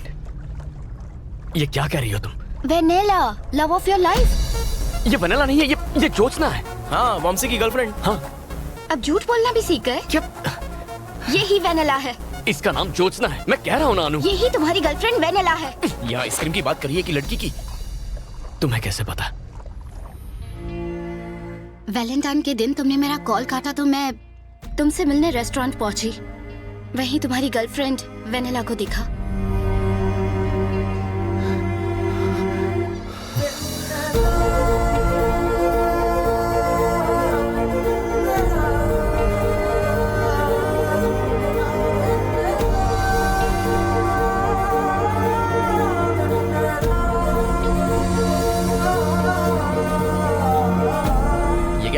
ये क्या कह रही हो तुम? Vennela, love of your life. ये वनेला नहीं है, ये ज्योत्सना है। हाँ वंशी की गर्लफ्रेंड। हाँ अब झूठ बोलना भी सीख गए? क्या? यही वेनेला है। इसका नाम ज्योत्सना है, मैं कह रहा हूँ ना अनु। यही तुम्हारी गर्लफ्रेंड वेनेला है। ये आइसक्रीम की बात करिए कि लड़की की? तुम्हें कैसे पता? वैलेंटाइन के दिन तुमने मेरा कॉल काटा तो मैं तुमसे मिलने रेस्टोरेंट पहुंची। वहीं तुम्हारी गर्लफ्रेंड वेनेला को दिखा।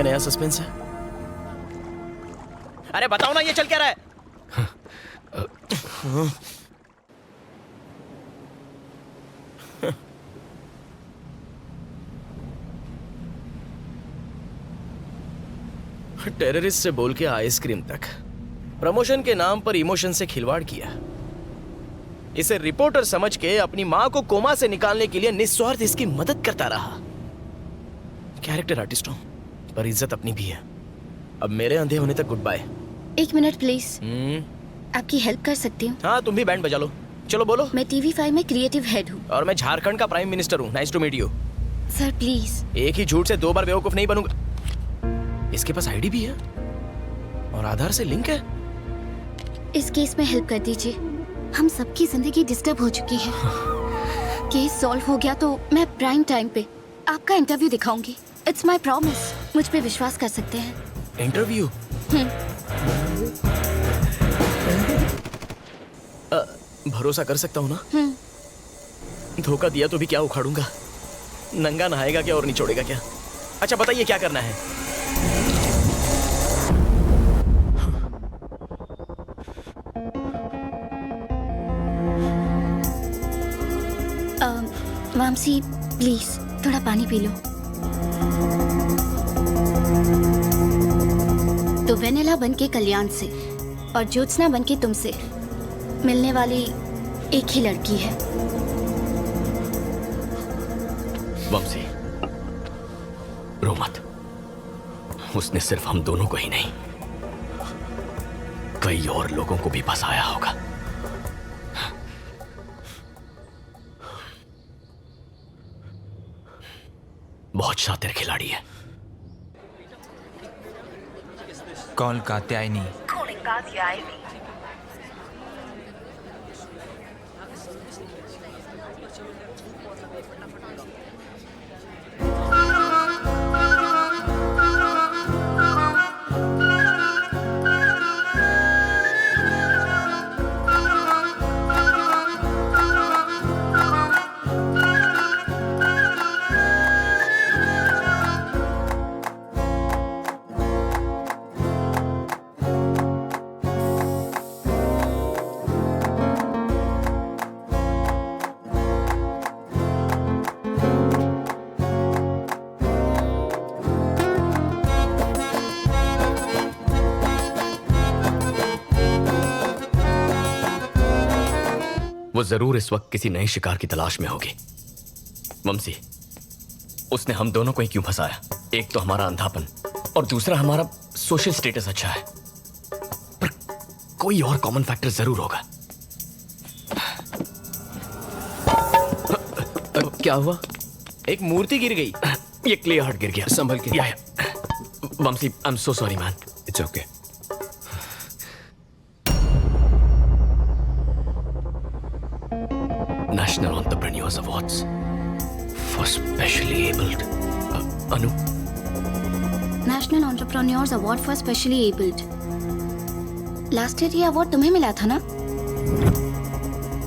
नया सस्पेंस है। अरे बताओ ना ये चल क्या रहा है? टेररिस्ट से बोल के आइसक्रीम तक, प्रमोशन के नाम पर इमोशन से खिलवाड़ किया। इसे रिपोर्टर समझ के अपनी मां को कोमा से निकालने के लिए निस्वार्थ इसकी मदद करता रहा। कैरेक्टर आर्टिस्ट हूं, पर इज्जत अपनी भी है। अब मेरे अंधे होने तक गुड बाय। 1 मिनट प्लीज, आपकी हेल्प कर सकती हूँ? हाँ, तुम भी बैंड बजा लो। चलो बोलो। मैं TV5 में क्रिएटिव हेड हूँ। और मैं झारखंड का प्राइम मिनिस्टर हूँ। Nice to meet you. Sir please. एक ही झूठ से 2 बार बेवकूफ नहीं बनूंगा। इसके पास आईडी भी है और आधार से लिंक है। इस केस में हेल्प कर दीजिए, हम सबकी जिंदगी डिस्टर्ब हो चुकी है। केस सॉल्व हो गया तो मैं प्राइम टाइम पे आपका इंटरव्यू दिखाऊंगी। It's my promise. मुझ पे विश्वास कर सकते हैं। इंटरव्यू? भरोसा कर सकता हूँ ना? धोखा दिया तो भी क्या उखाड़ूंगा? नंगा नहाएगा क्या और निचोड़ेगा क्या? अच्छा बताइए क्या करना है? मामसी प्लीज थोड़ा पानी पी लो। तो वेनेला बनके कल्याण से और ज्योत्सना बनके तुमसे मिलने वाली एक ही लड़की है। वंशी, रो मत। उसने सिर्फ हम दोनों को ही नहीं, कई और लोगों को भी फंसाया होगा। बहुत शातिर खिलाड़ी है। कॉल कात्यायनी। वो जरूर इस वक्त किसी नए शिकार की तलाश में होगी। वंशी, उसने हम दोनों को ही क्यों फंसाया? एक तो हमारा अंधापन और दूसरा हमारा सोशल स्टेटस अच्छा है, पर कोई और कॉमन फैक्टर जरूर होगा। क्या हुआ? एक मूर्ति गिर गई। ये क्ले हार्ट गिर गया। संभल के। Vamshi, I am so sorry man. It's okay. National Entrepreneurs Awards for Specially Abled. Anu? National Entrepreneurs Award for Specially Abled. Last year ये अवार्ड तुम्हें मिला था ना?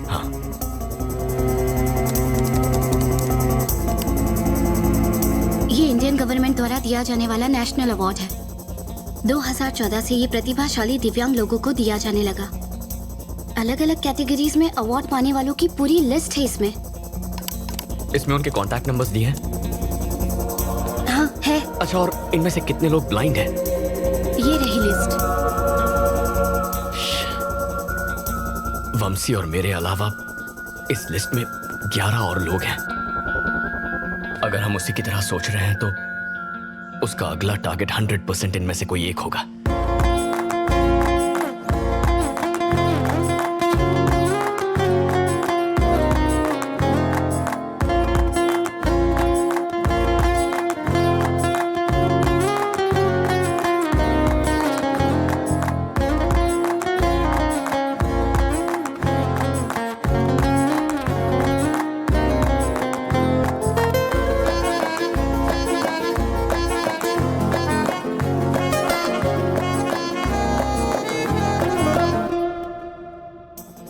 हाँ। ये इंडियन गवर्नमेंट द्वारा दिया जाने वाला नेशनल अवार्ड है। 2014 से ये प्रतिभाशाली दिव्यांग लोगों को दिया जाने लगा। अलग अलग कैटेगरीज में अवार्ड पाने वालों की पूरी लिस्ट है इसमें। इसमें उनके कॉन्टैक्ट नंबर्स दिए हैं? हाँ है। अच्छा, और इनमें से कितने लोग ब्लाइंड हैं? ये रही लिस्ट। वंशी और मेरे अलावा इस लिस्ट में 11 और लोग हैं। अगर हम उसी की तरह सोच रहे हैं तो उसका अगला टारगेट 100% इनमें से कोई एक होगा।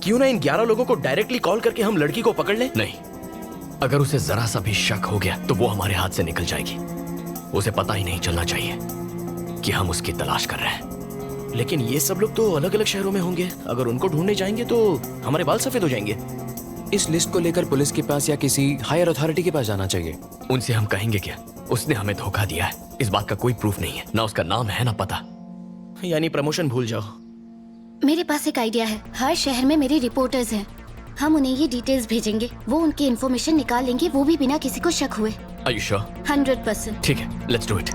क्यों ना इन 11 लोगों को डायरेक्टली कॉल करके हम लड़की को पकड़ लें? नहीं, अगर उसे जरा सा भी शक हो गया तो वो हमारे हाथ से निकल जाएगी। उसे पता ही नहीं चलना चाहिए कि हम उसकी तलाश कर रहे हैं। लेकिन ये सब लोग तो अलग अलग शहरों में होंगे। अगर उनको ढूंढने जाएंगे तो हमारे बाल सफेद हो जाएंगे। इस लिस्ट को लेकर पुलिस के पास या किसी हायर अथॉरिटी के पास जाना चाहिए। उनसे हम कहेंगे क्या? उसने हमें धोखा दिया है, इस बात का कोई प्रूफ नहीं है। ना उसका नाम है ना पता। यानी प्रमोशन भूल जाओ। मेरे पास एक आइडिया है। हर शहर में मेरे रिपोर्टर्स हैं। हम उन्हें ये डिटेल्स भेजेंगे, वो उनकी इन्फॉर्मेशन निकाल लेंगे, वो भी बिना किसी को शक हुए। Are you sure? 100%। ठीक है, लेट्स डू इट।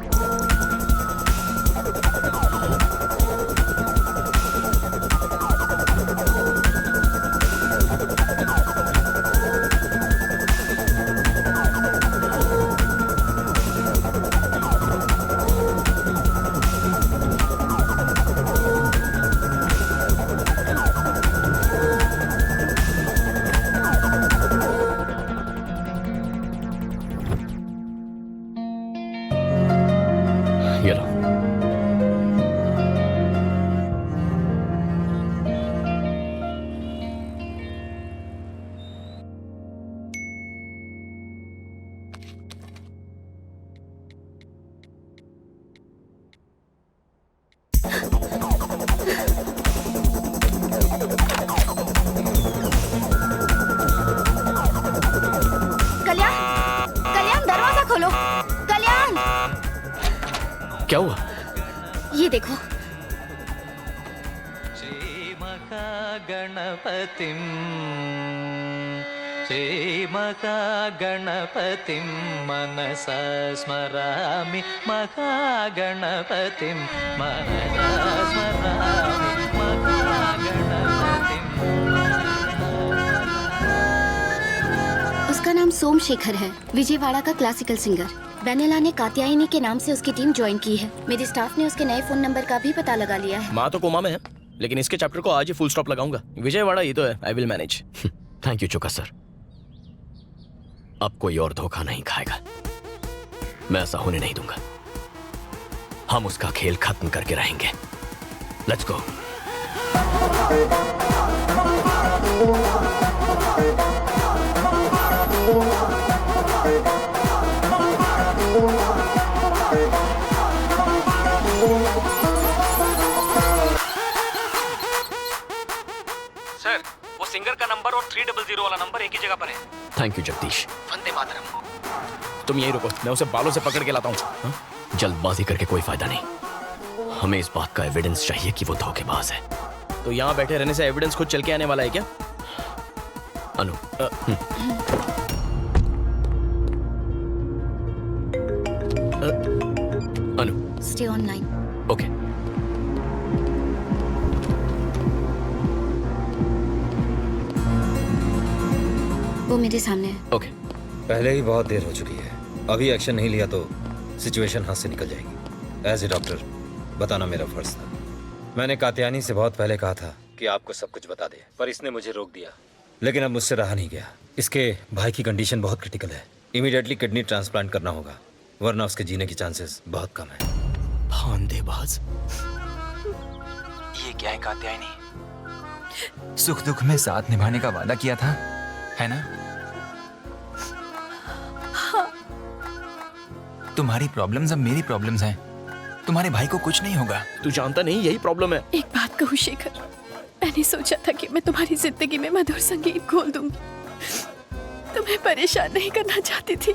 क्या हुआ? ये देखो। गणपतिं श्रीमहागणपतिं मनसा स्मरामि महागणपतिं मनसा स्मरामि महागणपतिं। उसका नाम सोमशेखर है, विजयवाड़ा का क्लासिकल सिंगर। वेनेला ने कात्यायनी के नाम से उसकी टीम ज्वाइन की है। मेरे स्टाफ ने उसके नए फोन नंबर का भी पता लगा लिया है। माँ तो कोमा में है, लेकिन इसके चैप्टर को आज ही फुल स्टॉप लगाऊंगा। विजयवाड़ा ये तो है, I will manage. Thank you चोका सर। अब कोई और धोखा नहीं खाएगा, मैं ऐसा होने नहीं दूंगा। हम उसका खेल खत्म करके रहेंगे। Let's go. सर, वो सिंगर का नंबर और 300 वाला नंबर एक ही जगह पर है। Thank you Jagdish. वंदे मातरम। तुम यहीं रुको, मैं उसे बालों से पकड़ के लाता हूँ। जल्दबाजी करके कोई फायदा नहीं। हमें इस बात का एविडेंस चाहिए कि वो धोखेबाज है। तो यहाँ बैठे रहने से एविडेंस खुद चल के आने वाला है क्या? अनु, अनु, स्टे ऑनलाइन। ओके। वो मेरे सामने है। ओके। पहले ही बहुत देर हो चुकी है, अभी एक्शन नहीं लिया तो सिचुएशन हाथ से निकल जाएगी। एज ए डॉक्टर बताना मेरा फर्ज था। मैंने कात्यायनी से बहुत पहले कहा था कि आपको सब कुछ बता दे, पर इसने मुझे रोक दिया। लेकिन अब मुझसे रहा नहीं गया। इसके भाई की कंडीशन बहुत क्रिटिकल है, इमीडिएटली किडनी ट्रांसप्लांट करना होगा, वरना उसके जीने की चांसेस बहुत कम है। धांधेबाज। ये क्या है कात्यायनी? सुख दुख में साथ निभाने का वादा किया था, है ना? तुम्हारी प्रॉब्लम्स अब मेरी प्रॉब्लम्स हैं। तुम्हारे भाई को कुछ नहीं होगा। तू जानता नहीं यही प्रॉब्लम है। एक बात कहूँ शेखर, मैंने सोचा था कि मैं तुम्हारी जिंदगी में मधुर संगीत खोल दूंगी। तुम्हें परेशान नहीं करना चाहती थी।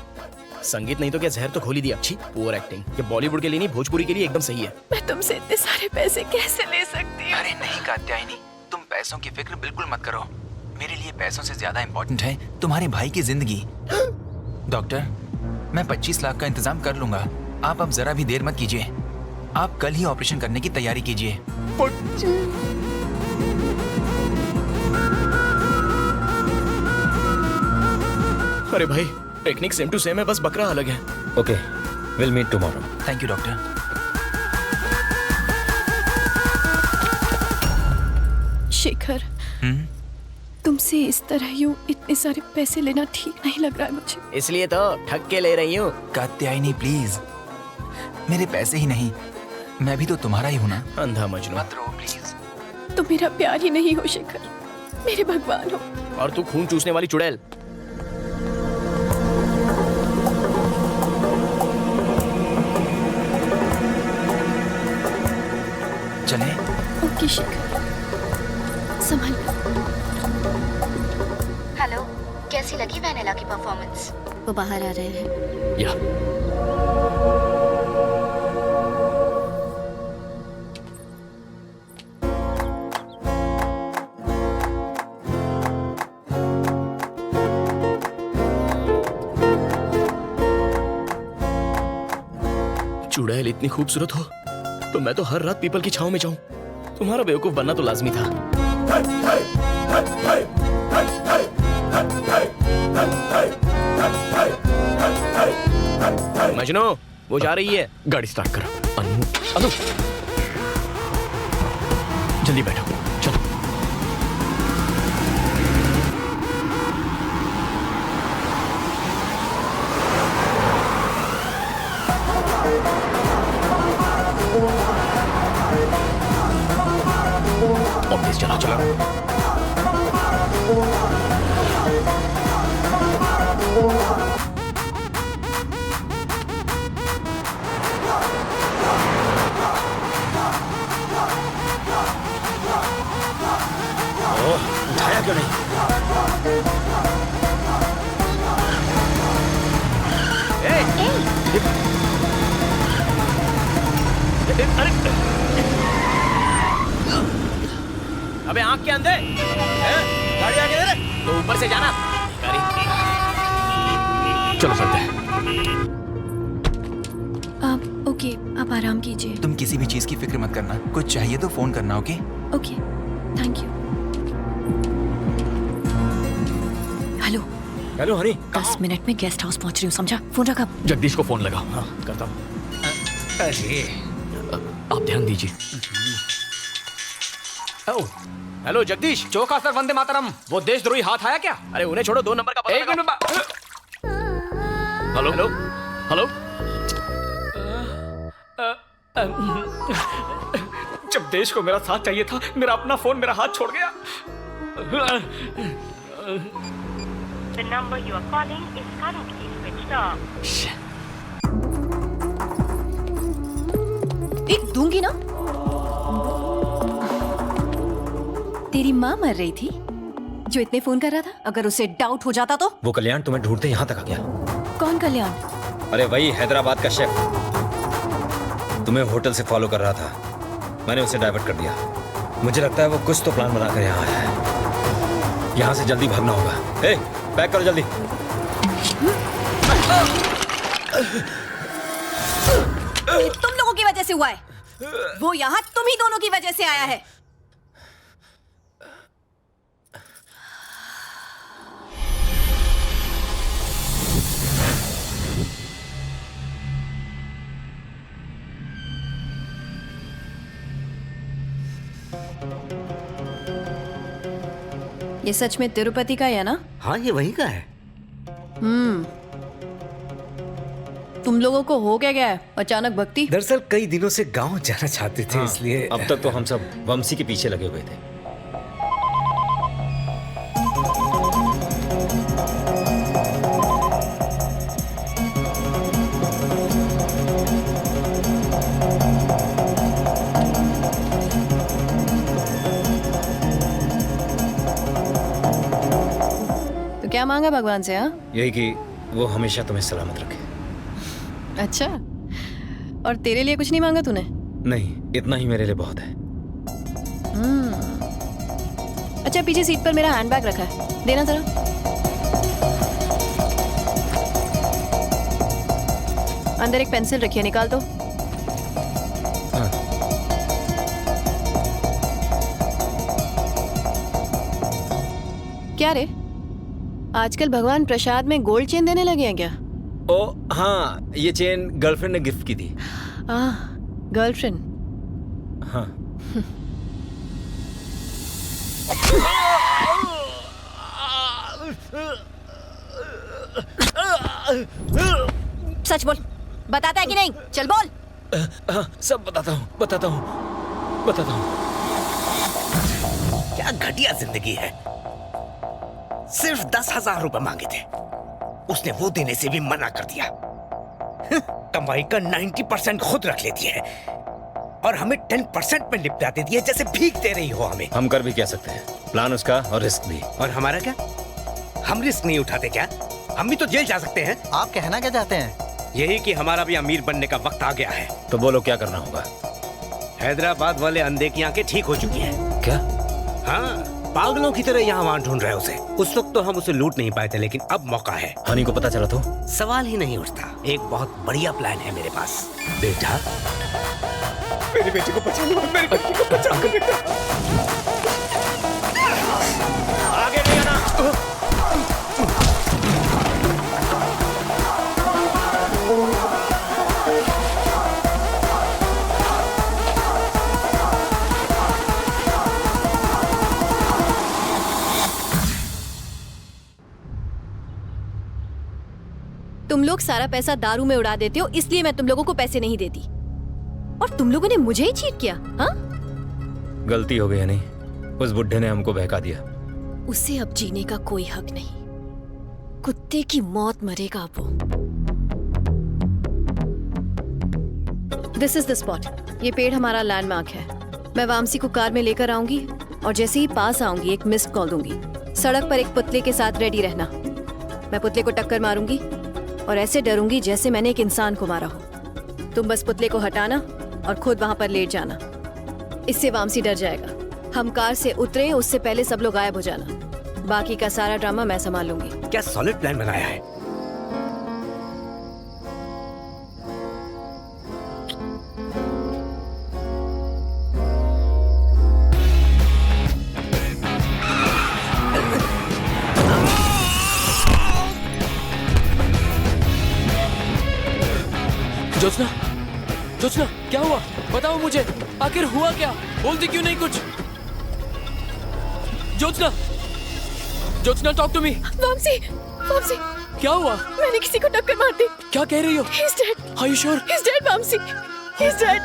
संगीत नहीं तो क्या जहर तो खोली दी। अच्छी पुअर एक्टिंग। ये बॉलीवुड के लिए नहीं, भोजपुरी के लिए एकदम सही है। मैं तुमसे इतने सारे पैसे कैसे ले सकती हूँ? अरे नहीं कात्यायनी, तुम पैसों की फिक्र बिल्कुल मत करो। मेरे लिए पैसों से ज्यादा इम्पोर्टेंट है तुम्हारे भाई की जिंदगी। डॉक्टर, मैं 25 लाख का इंतजाम कर लूंगा। आप अब जरा भी देर मत कीजिए। आप कल ही ऑपरेशन करने की तैयारी कीजिए। अरे भाई, टेक्निक सेम टू सेम है, बस बकरा अलग है। Okay, will meet tomorrow. Thank you doctor. Shekhar, तुमसे इस तरह यूं इतने सारे पैसे लेना ठीक नहीं लग रहा है मुझे। इसलिए तो ठग के ले रही हूँ। कात्यायनी प्लीज, मेरे पैसे ही नहीं, मैं भी तो तुम्हारा ही हूँ ना। अंधा मजनू। मत रो प्लीज। तुम मेरा प्यार ही नहीं हो शेखर, मेरे भगवान हो। और तू खून चूसने वाली चुड़ैल। चले? ओके शेखर, संभाल कर। हेलो, कैसी लगी वेनेला की परफॉर्मेंस? वो बाहर आ रहे हैं। या चुड़ैल इतनी खूबसूरत हो तो मैं तो हर रात पीपल की छांव में जाऊं। तुम्हारा बेवकूफ बनना तो लाजमी था। मजनू, वो जा रही है। गाड़ी स्टार्ट करो। अनु, अनु, जल्दी बैठो, चलो। ऑफिस चला चला। उठाया क्यों नहीं? अबे आंख के अंधे हैं? गाड़ी आगे दे रे। तो ऊपर से जाना गाड़ी। चलो चलते हैं। आप ओके, आप आराम कीजिए। तुम किसी भी चीज की फिक्र मत करना, कुछ चाहिए तो फोन करना, okay? Okay, thank you. Hello hello Honey, 10 minute में गेस्ट हाउस पहुंच रही हूँ, समझा? फोन रखा। जगदीश को फोन लगाओ। हाँ करता हूँ। अरे आप ध्यान दीजिए। हेलो जगदीश, चौका सर वंदे मातरम। वो देशद्रोही हाथ आया क्या? अरे उन्हें छोड़ो, 2 नंबर का पता लगाओ। Hello hello hello. जब देश को मेरा साथ चाहिए था, मेरा अपना फोन मेरा हाथ छोड़ गया। The number you are calling is currently switched off. एक दूंगी ना। तेरी माँ मर रही थी जो इतने फोन कर रहा था, अगर उसे डाउट हो जाता तो? वो कल्याण तुम्हें ढूंढते यहाँ तक आ गया। कौन कल्याण? अरे वही हैदराबाद का शेफ, तुम्हें होटल से फॉलो कर रहा था। मैंने उसे डाइवर्ट कर दिया। मुझे लगता है वो कुछ तो प्लान बनाकर यहाँ आया है। यहाँ से जल्दी भागना होगा। ए, पैक करो जल्दी। ये तुम लोगों की वजह से हुआ है। वो यहाँ तुम ही दोनों की वजह से आया है। ये सच में तिरुपति का है ना? हाँ ये वहीं का है। तुम लोगों को हो क्या गया है अचानक भक्ति? दरअसल कई दिनों से गांव जाना चाहते थे, इसलिए अब तक तो हम सब वंशी के पीछे लगे हुए थे। तो क्या मांगा भगवान से? हाँ, यही कि वो हमेशा तुम्हें सलामत रखे। अच्छा, और तेरे लिए कुछ नहीं मांगा तूने? नहीं, इतना ही मेरे लिए बहुत है। अच्छा, पीछे सीट पर मेरा हैंडबैग रखा है, देना जरा। अंदर एक पेंसिल रखी है, निकाल दो। क्या रे, आजकल भगवान प्रसाद में गोल्ड चेन देने लगे हैं क्या? ओ हाँ, ये चेन गर्लफ्रेंड ने गिफ्ट की थी। गर्लफ्रेंड? हाँ। सच बोल, बताता है कि नहीं? चल बोल। हाँ, सब बताता हूँ। क्या घटिया जिंदगी है। सिर्फ 10,000 रुपए मांगे थे, उसने वो देने से भी मना कर दिया। कमाई का 90% खुद रख लेती है और हमें 10% में निपटा देती है, जैसे भीख दे रही हो हमें। हम कर भी क्या सकते हैं, प्लान उसका और रिस्क भी। और हमारा क्या? हम रिस्क नहीं उठाते क्या? हम भी तो जेल जा सकते हैं। आप कहना क्या चाहते हैं? यही कि हमारा भी अमीर बनने का वक्त आ गया है। तो बोलो क्या करना होगा? हैदराबाद वाले अंधे की आंखें ठीक हो चुकी हैं। क्या? हाँ, पागलों की तरह यहाँ वहाँ ढूंढ रहे उसे। उस वक्त तो हम उसे लूट नहीं पाए थे, लेकिन अब मौका है। हनी को पता चला तो? सवाल ही नहीं उठता। एक बहुत बढ़िया प्लान है मेरे पास। बेटा, मेरी बेटी को बचा लो, मेरी बेटी को बचा लो बेटा। आगे नहीं आना। तुम लोग सारा पैसा दारू में उड़ा देते हो, इसलिए मैं तुम लोगों को पैसे नहीं देती। और तुम लोगों ने मुझे ही चीट किया। हाँ, गलती हो गई है नहीं, उस बुढ़े ने हमको बहका दिया। उसे अब जीने का कोई हक नहीं। कुत्ते की मौत मरेगा अब वो। This is the spot. ये पेड़ हमारा लैंडमार्क है। मैं वामसी को कार में लेकर आऊंगी और जैसे ही पास आऊंगी एक मिस्ड कॉल दूंगी। सड़क पर एक पुतले के साथ रेडी रहना। मैं पुतले को टक्कर मारूंगी और ऐसे डरूंगी जैसे मैंने एक इंसान को मारा हो। तुम बस पुतले को हटाना और खुद वहाँ पर लेट जाना। इससे वामसी डर जाएगा। हम कार से उतरे उससे पहले सब लोग गायब हो जाना। बाकी का सारा ड्रामा मैं संभाल लूंगी। क्या सॉलिड प्लान बनाया है। जोत्स्ना, जोत्स्ना क्या हुआ? बताओ मुझे, आखिर हुआ क्या? बोलती क्यों नहीं कुछ? Jyotsna, Jyotsna talk to me. Vamsi, Vamsi, क्या हुआ? मैंने किसी को टक्कर मार दी। क्या कह रही हो? He's dead. Are you sure? He's dead, Vamsi. He's dead.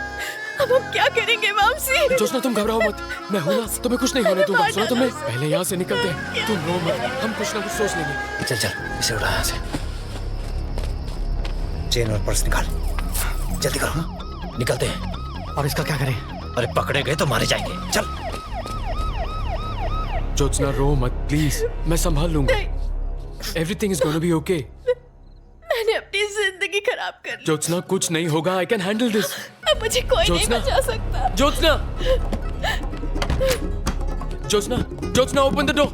अब हम क्या करेंगे वामसी? जोत्स्ना तुम घबराओ मत, मैं हूँ ना, तुम्हें कुछ नहीं होने दूंगा। सुनो तुमने, पहले यहाँ से निकलते हैं। तुम रो मत, हम कुछ ना कुछ सोच लेंगे। चल चल, इसे उठा यहाँ से। चेन और पर्स निकाल, जल्दी करो। निकलते हैं। और इसका क्या करें? अरे पकड़े गए तो मारे जाएंगे। चल। जोत्स्ना रो मत प्लीज, मैं संभाल लूंगा। Everything is gonna be okay. मैंने अपनी जिंदगी खराब कर ली। जोत्स्ना कुछ नहीं होगा, आई कैन हैंडल दिस। अब मुझे कोई नहीं बचा सकता। Jyotsna, Jyotsna, Jyotsna open the door.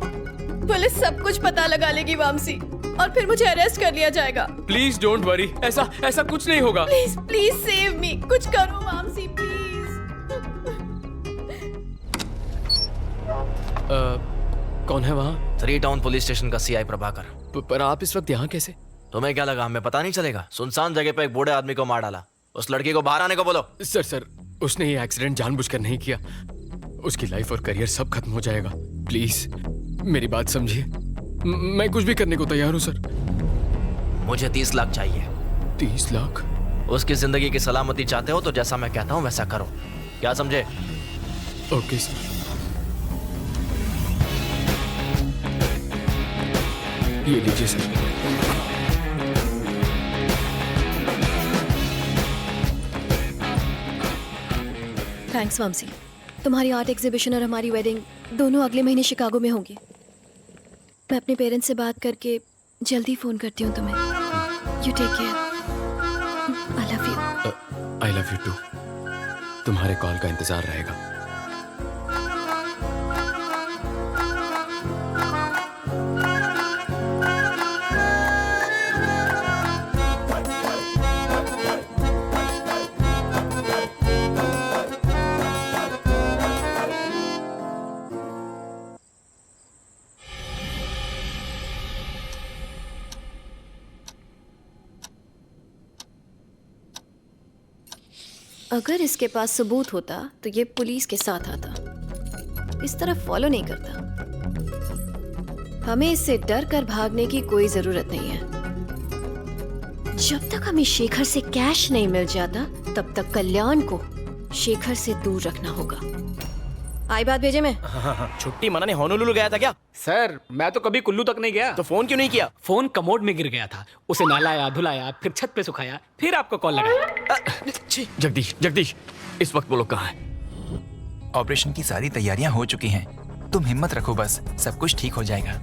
Police सब कुछ पता लगा लेगी वामसी, और फिर मुझे अरेस्ट कर लिया जाएगा। प्लीज डोंट वरी, ऐसा कुछ नहीं होगा। प्लीज प्लीज सेव मी, कुछ करो वामसी प्लीज। कौन है वहाँ? 3 टाउन पुलिस स्टेशन का सीआई प्रभाकर। पर आप इस वक्त यहाँ कैसे? तुम्हें क्या लगा हमें पता नहीं चलेगा? सुनसान जगह पे एक बूढ़े आदमी को मार डाला। उस लड़की को बाहर आने को बोलो। सर, उसने ये एक्सीडेंट जानबूझकर नहीं किया। उसकी लाइफ और करियर सब खत्म हो जाएगा। प्लीज मेरी बात समझिए, मैं कुछ भी करने को तैयार हूँ सर। मुझे 30 लाख चाहिए। 30 लाख? उसकी जिंदगी की सलामती चाहते हो तो जैसा मैं कहता हूँ वैसा करो। क्या समझे? Okay sir. ये लीजिए सर। थैंक्स वामसी। तुम्हारी आर्ट एग्जीबिशन और हमारी वेडिंग दोनों अगले महीने शिकागो में होंगी। मैं अपने पेरेंट्स से बात करके जल्दी फोन करती हूँ तुम्हें। You take care. I love you. I love you too. तुम्हारे कॉल का इंतजार रहेगा। अगर इसके पास सबूत होता तो ये पुलिस के साथ आता, इस तरह फॉलो नहीं करता। हमें इससे डर कर भागने की कोई जरूरत नहीं है। जब तक हमें शेखर से कैश नहीं मिल जाता तब तक कल्याण को शेखर से दूर रखना होगा। आई बात भेजे में? छुट्टी मनाने होनोलुलु गया था क्या? सर मैं तो कभी कुल्लू तक नहीं गया। तो फोन क्यों नहीं किया? फोन कमोड में गिर गया था, उसे नहलाया धुलाया, फिर छत पे सुखाया, फिर आपको कॉल लगाया। जगदीश, इस वक्त वो लोग कहाँ हैं? ऑपरेशन की सारी तैयारियां हो चुकी हैं। तुम हिम्मत रखो, बस सब कुछ ठीक हो जाएगा।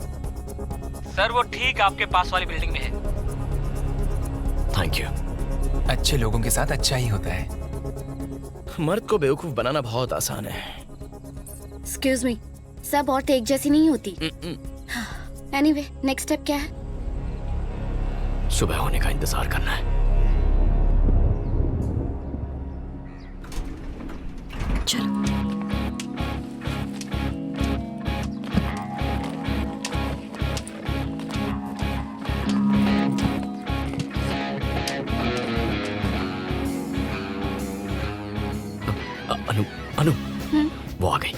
सर वो ठीक आपके पास वाली बिल्डिंग में है। Thank you. अच्छे लोगों के साथ अच्छा ही होता है। मर्द को बेवकूफ बनाना बहुत आसान है। एक्सक्यूज मी, सब औरतें एक जैसी नहीं होती। एनीवे, नेक्स्ट स्टेप क्या है? सुबह होने का इंतजार करना है। चलो। अनु, वो आ गई।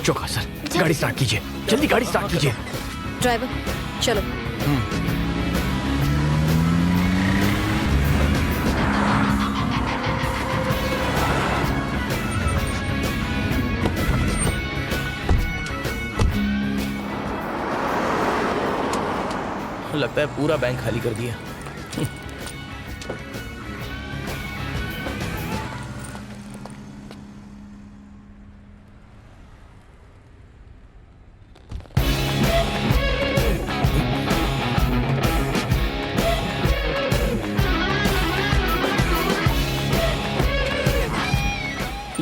चौका सर, गाड़ी स्टार्ट कीजिए, जल्दी गाड़ी स्टार्ट कीजिए। ड्राइवर चलो। लगता है पूरा बैंक खाली कर दिया।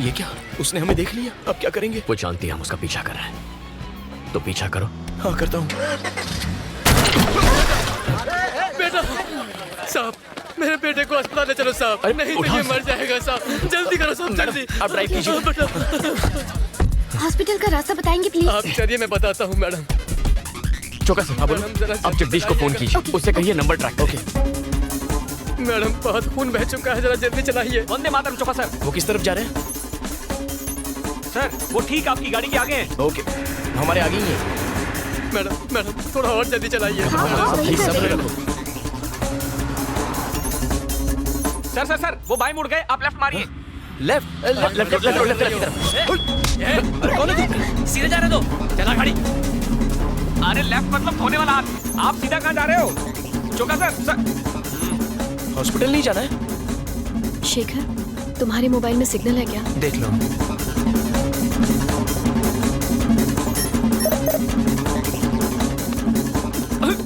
ये क्या? उसने हमें देख लिया, अब क्या करेंगे? वो जानती है हम उसका पीछा कर रहे हैं, तो पीछा करो। हाँ करता हूँ। बेटा साहब, मेरे बेटे को अस्पताल ले चलो साहब। नहीं तो ये मर जाएगा साहब। जल्दी करो साहब, जल्दी। आप ड्राइव कीजिए। हॉस्पिटल का रास्ता बताएंगे प्लीज? आप चलिए, मैं बताता हूँ मैडम। चौका सर, आप जगदीश को फोन कीजिए, उससे कहिए नंबर ट्रैक। ओके मैडम, बहुत खून बह चुका है, जरा जल्दी चलाइए। वंदे मातरम चौका सर। वो किस तरफ जा रहे हैं? सर वो ठीक आपकी गाड़ी के आगे हैं। ओके, हमारे आगे ही है। मैडम थोड़ा और जल्दी चलाइए। सब्र रखो। सर वो बाएं मुड़ गए, आप लेफ्ट मारिए। लेफ्ट सीधे जा रहे दो, चला गाड़ी। अरे लेफ्ट मतलब धोने वाला हाथ। आप सीधा कहाँ जा रहे हो? चौका सर। हॉस्पिटल नहीं जाना है? शेखर, तुम्हारे मोबाइल में सिग्नल है क्या? देख लो।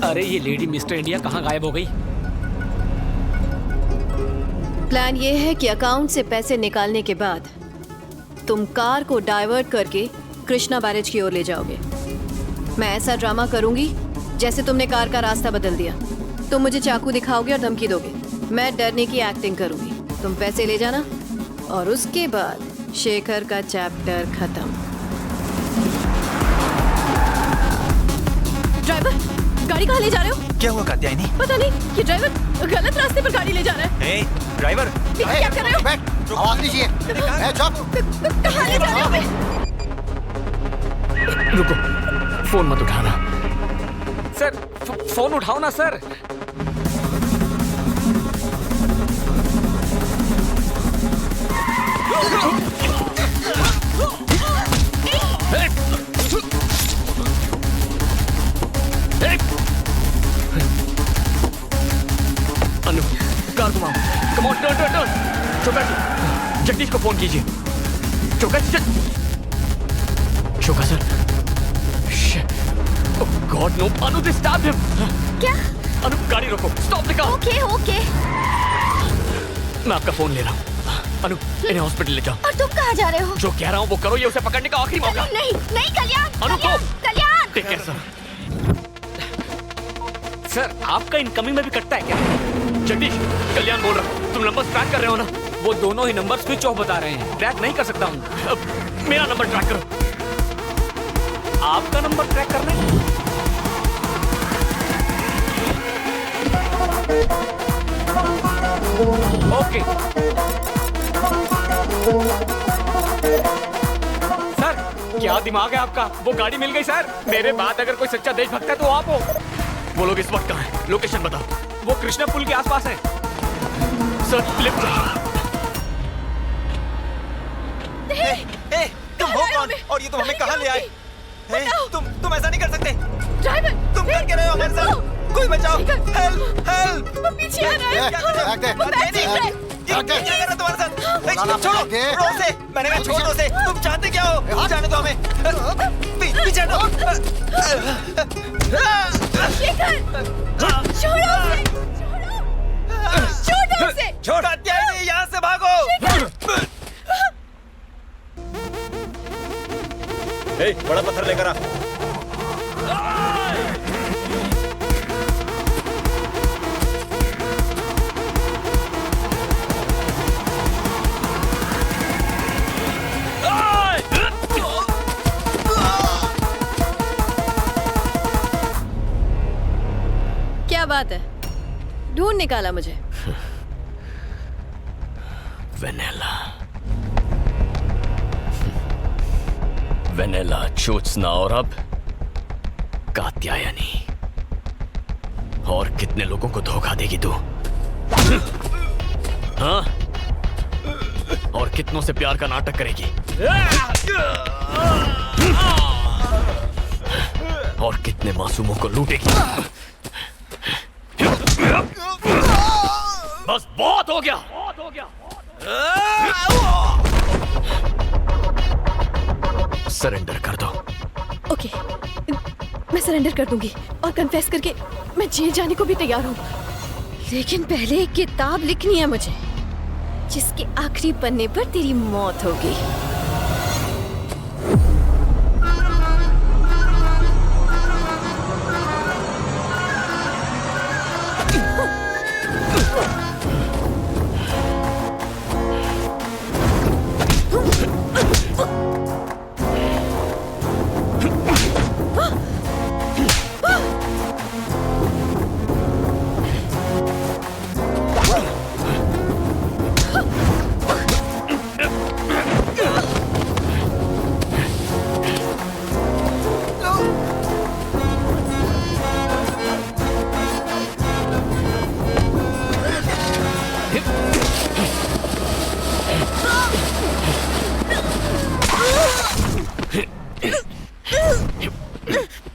अरे ये लेडी मिस्टर इंडिया कहाँ गायब हो गई? प्लान ये है कि अकाउंट से पैसे निकालने के बाद तुम कार को डाइवर्ट करके कृष्णा बैरेज की ओर ले जाओगे। मैं ऐसा ड्रामा करूंगी जैसे तुमने कार का रास्ता बदल दिया। तुम मुझे चाकू दिखाओगे और धमकी दोगे। मैं डरने की एक्टिंग करूंगी, तुम पैसे ले जाना और उसके बाद शेखर का चैप्टर खत्म। ड्राइवर, गाड़ी कहाँ ले जा रहे हो? क्या हुआ कात्यायनी? पता नहीं, ये ड्राइवर गलत रास्ते पर गाड़ी ले जा रहा है। ड्राइवर, क्या कर रहे हो? बैठ, आवाज दीजिए। कहाँ ले जा रहे हो? रुको, फोन मत उठाना। सर फोन उठाओ ना सर। अनु, कार घुमाओ। Come on, turn. चौका जी, जगदीश को फोन कीजिए। चौका sir. Oh God, no! Anu, they stabbed him. क्या? अनु, गाड़ी रोको। Stop the car. ओके। मैं आपका फोन ले रहा हूँ। अनु, इन्हें हॉस्पिटल ले जाओ। और तुम कहाँ जा रहे हो? जो कह रहा हूँ वो करो, ये उसे पकड़ने का आखिरी मौका। नहीं कल्याण। अनु को। Kalyan. Take care sir. Sir आपका इनकमिंग में भी कटता है क्या? जगदीश, कल्याण बोल रहा हूँ। तुम नंबर ट्रैक कर रहे हो ना? वो दोनों ही नंबर स्विच ऑफ बता रहे हैं। ट्रैक नहीं कर सकता हूँ। मेरा नंबर ट्रैक करो। आपका नंबर ट्रैक करना है? ओके सर, क्या दिमाग है आपका? वो गाड़ी मिल गई सर। मेरे बाद अगर कोई सच्चा देशभक्त है तो आप हो। वो लोग इस वक्त कहाँ हैं? लोकेशन बताओ। वो कृष्णा पुल के आसपास है सर। लिफ्ट तुम हो कौन और ये तुम हमें कहाँ ले आए? तुम ऐसा नहीं कर सकते। ड्राइवर, तुम कर क्या रहे हो हमारे साथ? कोई बचाओ। हेल्प। वो पीछे आ रहा है। क्या कर रहा है तुम्हारे साथ? छोड़ो से। मैंने कहा छोड़ो से। तुम चाहते क्या हो? जाने दो हमें। पीछे हटो। छोड़ो उसे। छोड़ कात्यायनी, यहाँ से भागो। बड़ा पत्थर लेकर आ। क्या बात है? ढूंढ निकाला मुझे। वेनेला, ज्योत्सना और अब कात्यायनी। और कितने लोगों को धोखा देगी तू? हाँ? और कितनों से प्यार का नाटक करेगी? और कितने मासूमों को लूटेगी? बस बहुत हो गया। सरेंडर कर दो। ओके, मैं सरेंडर कर दूंगी और कन्फेस करके मैं जेल जाने को भी तैयार हूँ। लेकिन पहले एक किताब लिखनी है मुझे। जिसके आखिरी पन्ने पर तेरी मौत होगी।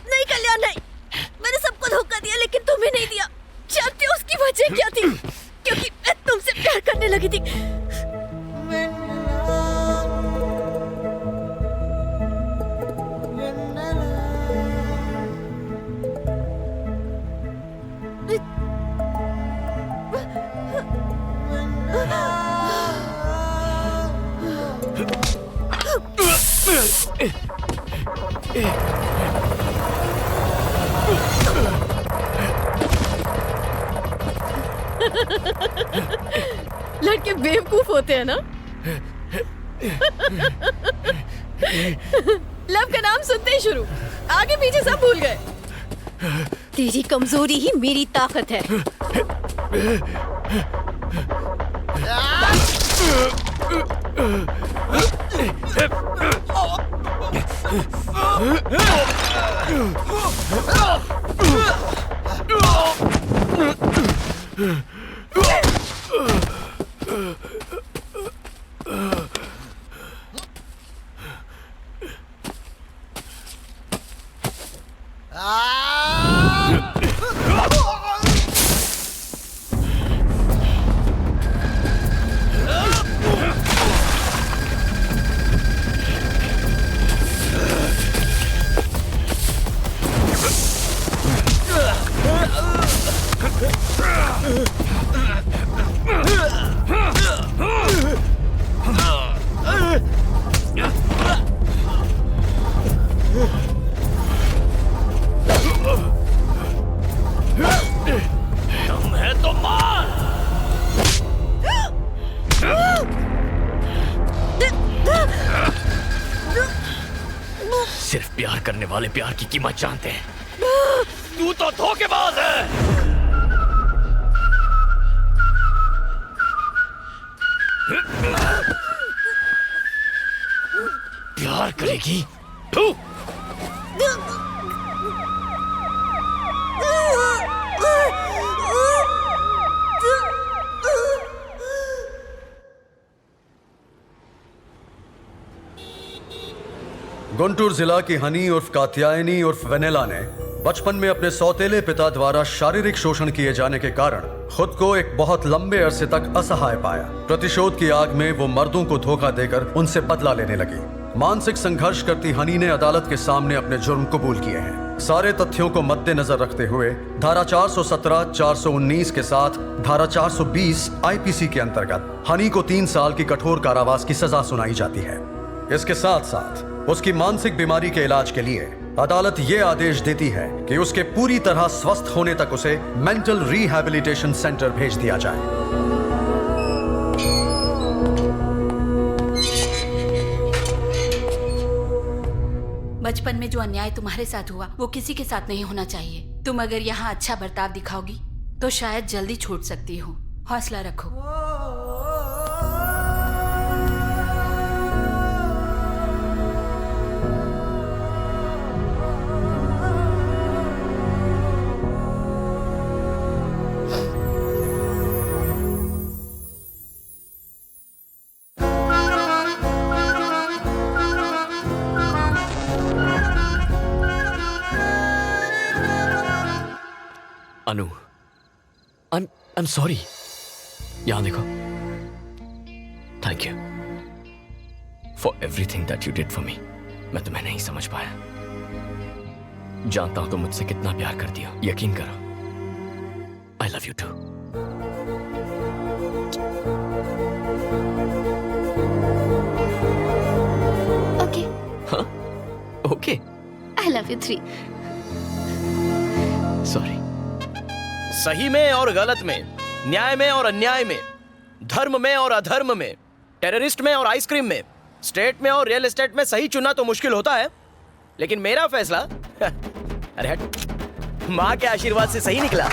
नहीं कल्याण, नहीं। मैंने सबको धोखा दिया लेकिन तुम्हें नहीं दिया। जानते हो उसकी वजह क्या थी? क्योंकि मैं तुमसे प्यार करने लगी थी। लड़के बेवकूफ होते हैं ना? लव का नाम सुनते ही शुरू, आगे पीछे सब भूल गए। तेरी कमजोरी ही मेरी ताकत है। सिर्फ प्यार करने वाले प्यार की कीमत जानते हैं। तू तो धोखेबाज है। प्यार करेगी तू? गुंटूर जिला की हनी उर्फ कात्यायनी उर्फ वेनेला ने बचपन में अपने सौतेले पिता द्वारा शारीरिक शोषण किए जाने के कारण खुद को एक बहुत लंबे अरसे तक असहाय पाया। प्रतिशोध की आग में वो मर्दों को धोखा देकर उनसे बदला लेने लगी। मानसिक संघर्ष करती हनी ने अदालत के सामने अपने जुर्म कबूल किए हैं। सारे तथ्यों को मद्देनजर रखते हुए धारा 417, 419 के साथ धारा 420 आईपीसी के अंतर्गत हनी को 3 साल की कठोर कारावास की सजा सुनाई जाती है। इसके साथ साथ उसकी मानसिक बीमारी के इलाज के लिए अदालत ये आदेश देती है कि उसके पूरी तरह स्वस्थ होने तक उसे मेंटल रिहैबिलिटेशन सेंटर भेज दिया जाए। बचपन में जो अन्याय तुम्हारे साथ हुआ वो किसी के साथ नहीं होना चाहिए। तुम अगर यहाँ अच्छा बर्ताव दिखाओगी तो शायद जल्दी छूट सकती हो। हौसला रखो। अनु, I'm sorry। यहाँ देखो। Thank you for everything that you did for me। मैं तुम्हें नहीं समझ पाया। जानता हूं तुम मुझसे कितना प्यार करती हो। यकीन करो। I love you too। Love you 3। Sorry. सही में और गलत में, न्याय में और अन्याय में, धर्म में और अधर्म में, टेररिस्ट में और आइसक्रीम में, स्टेट में और रियल एस्टेट में सही चुनना तो मुश्किल होता है, लेकिन मेरा फैसला अरे हट, माँ के आशीर्वाद से सही निकला।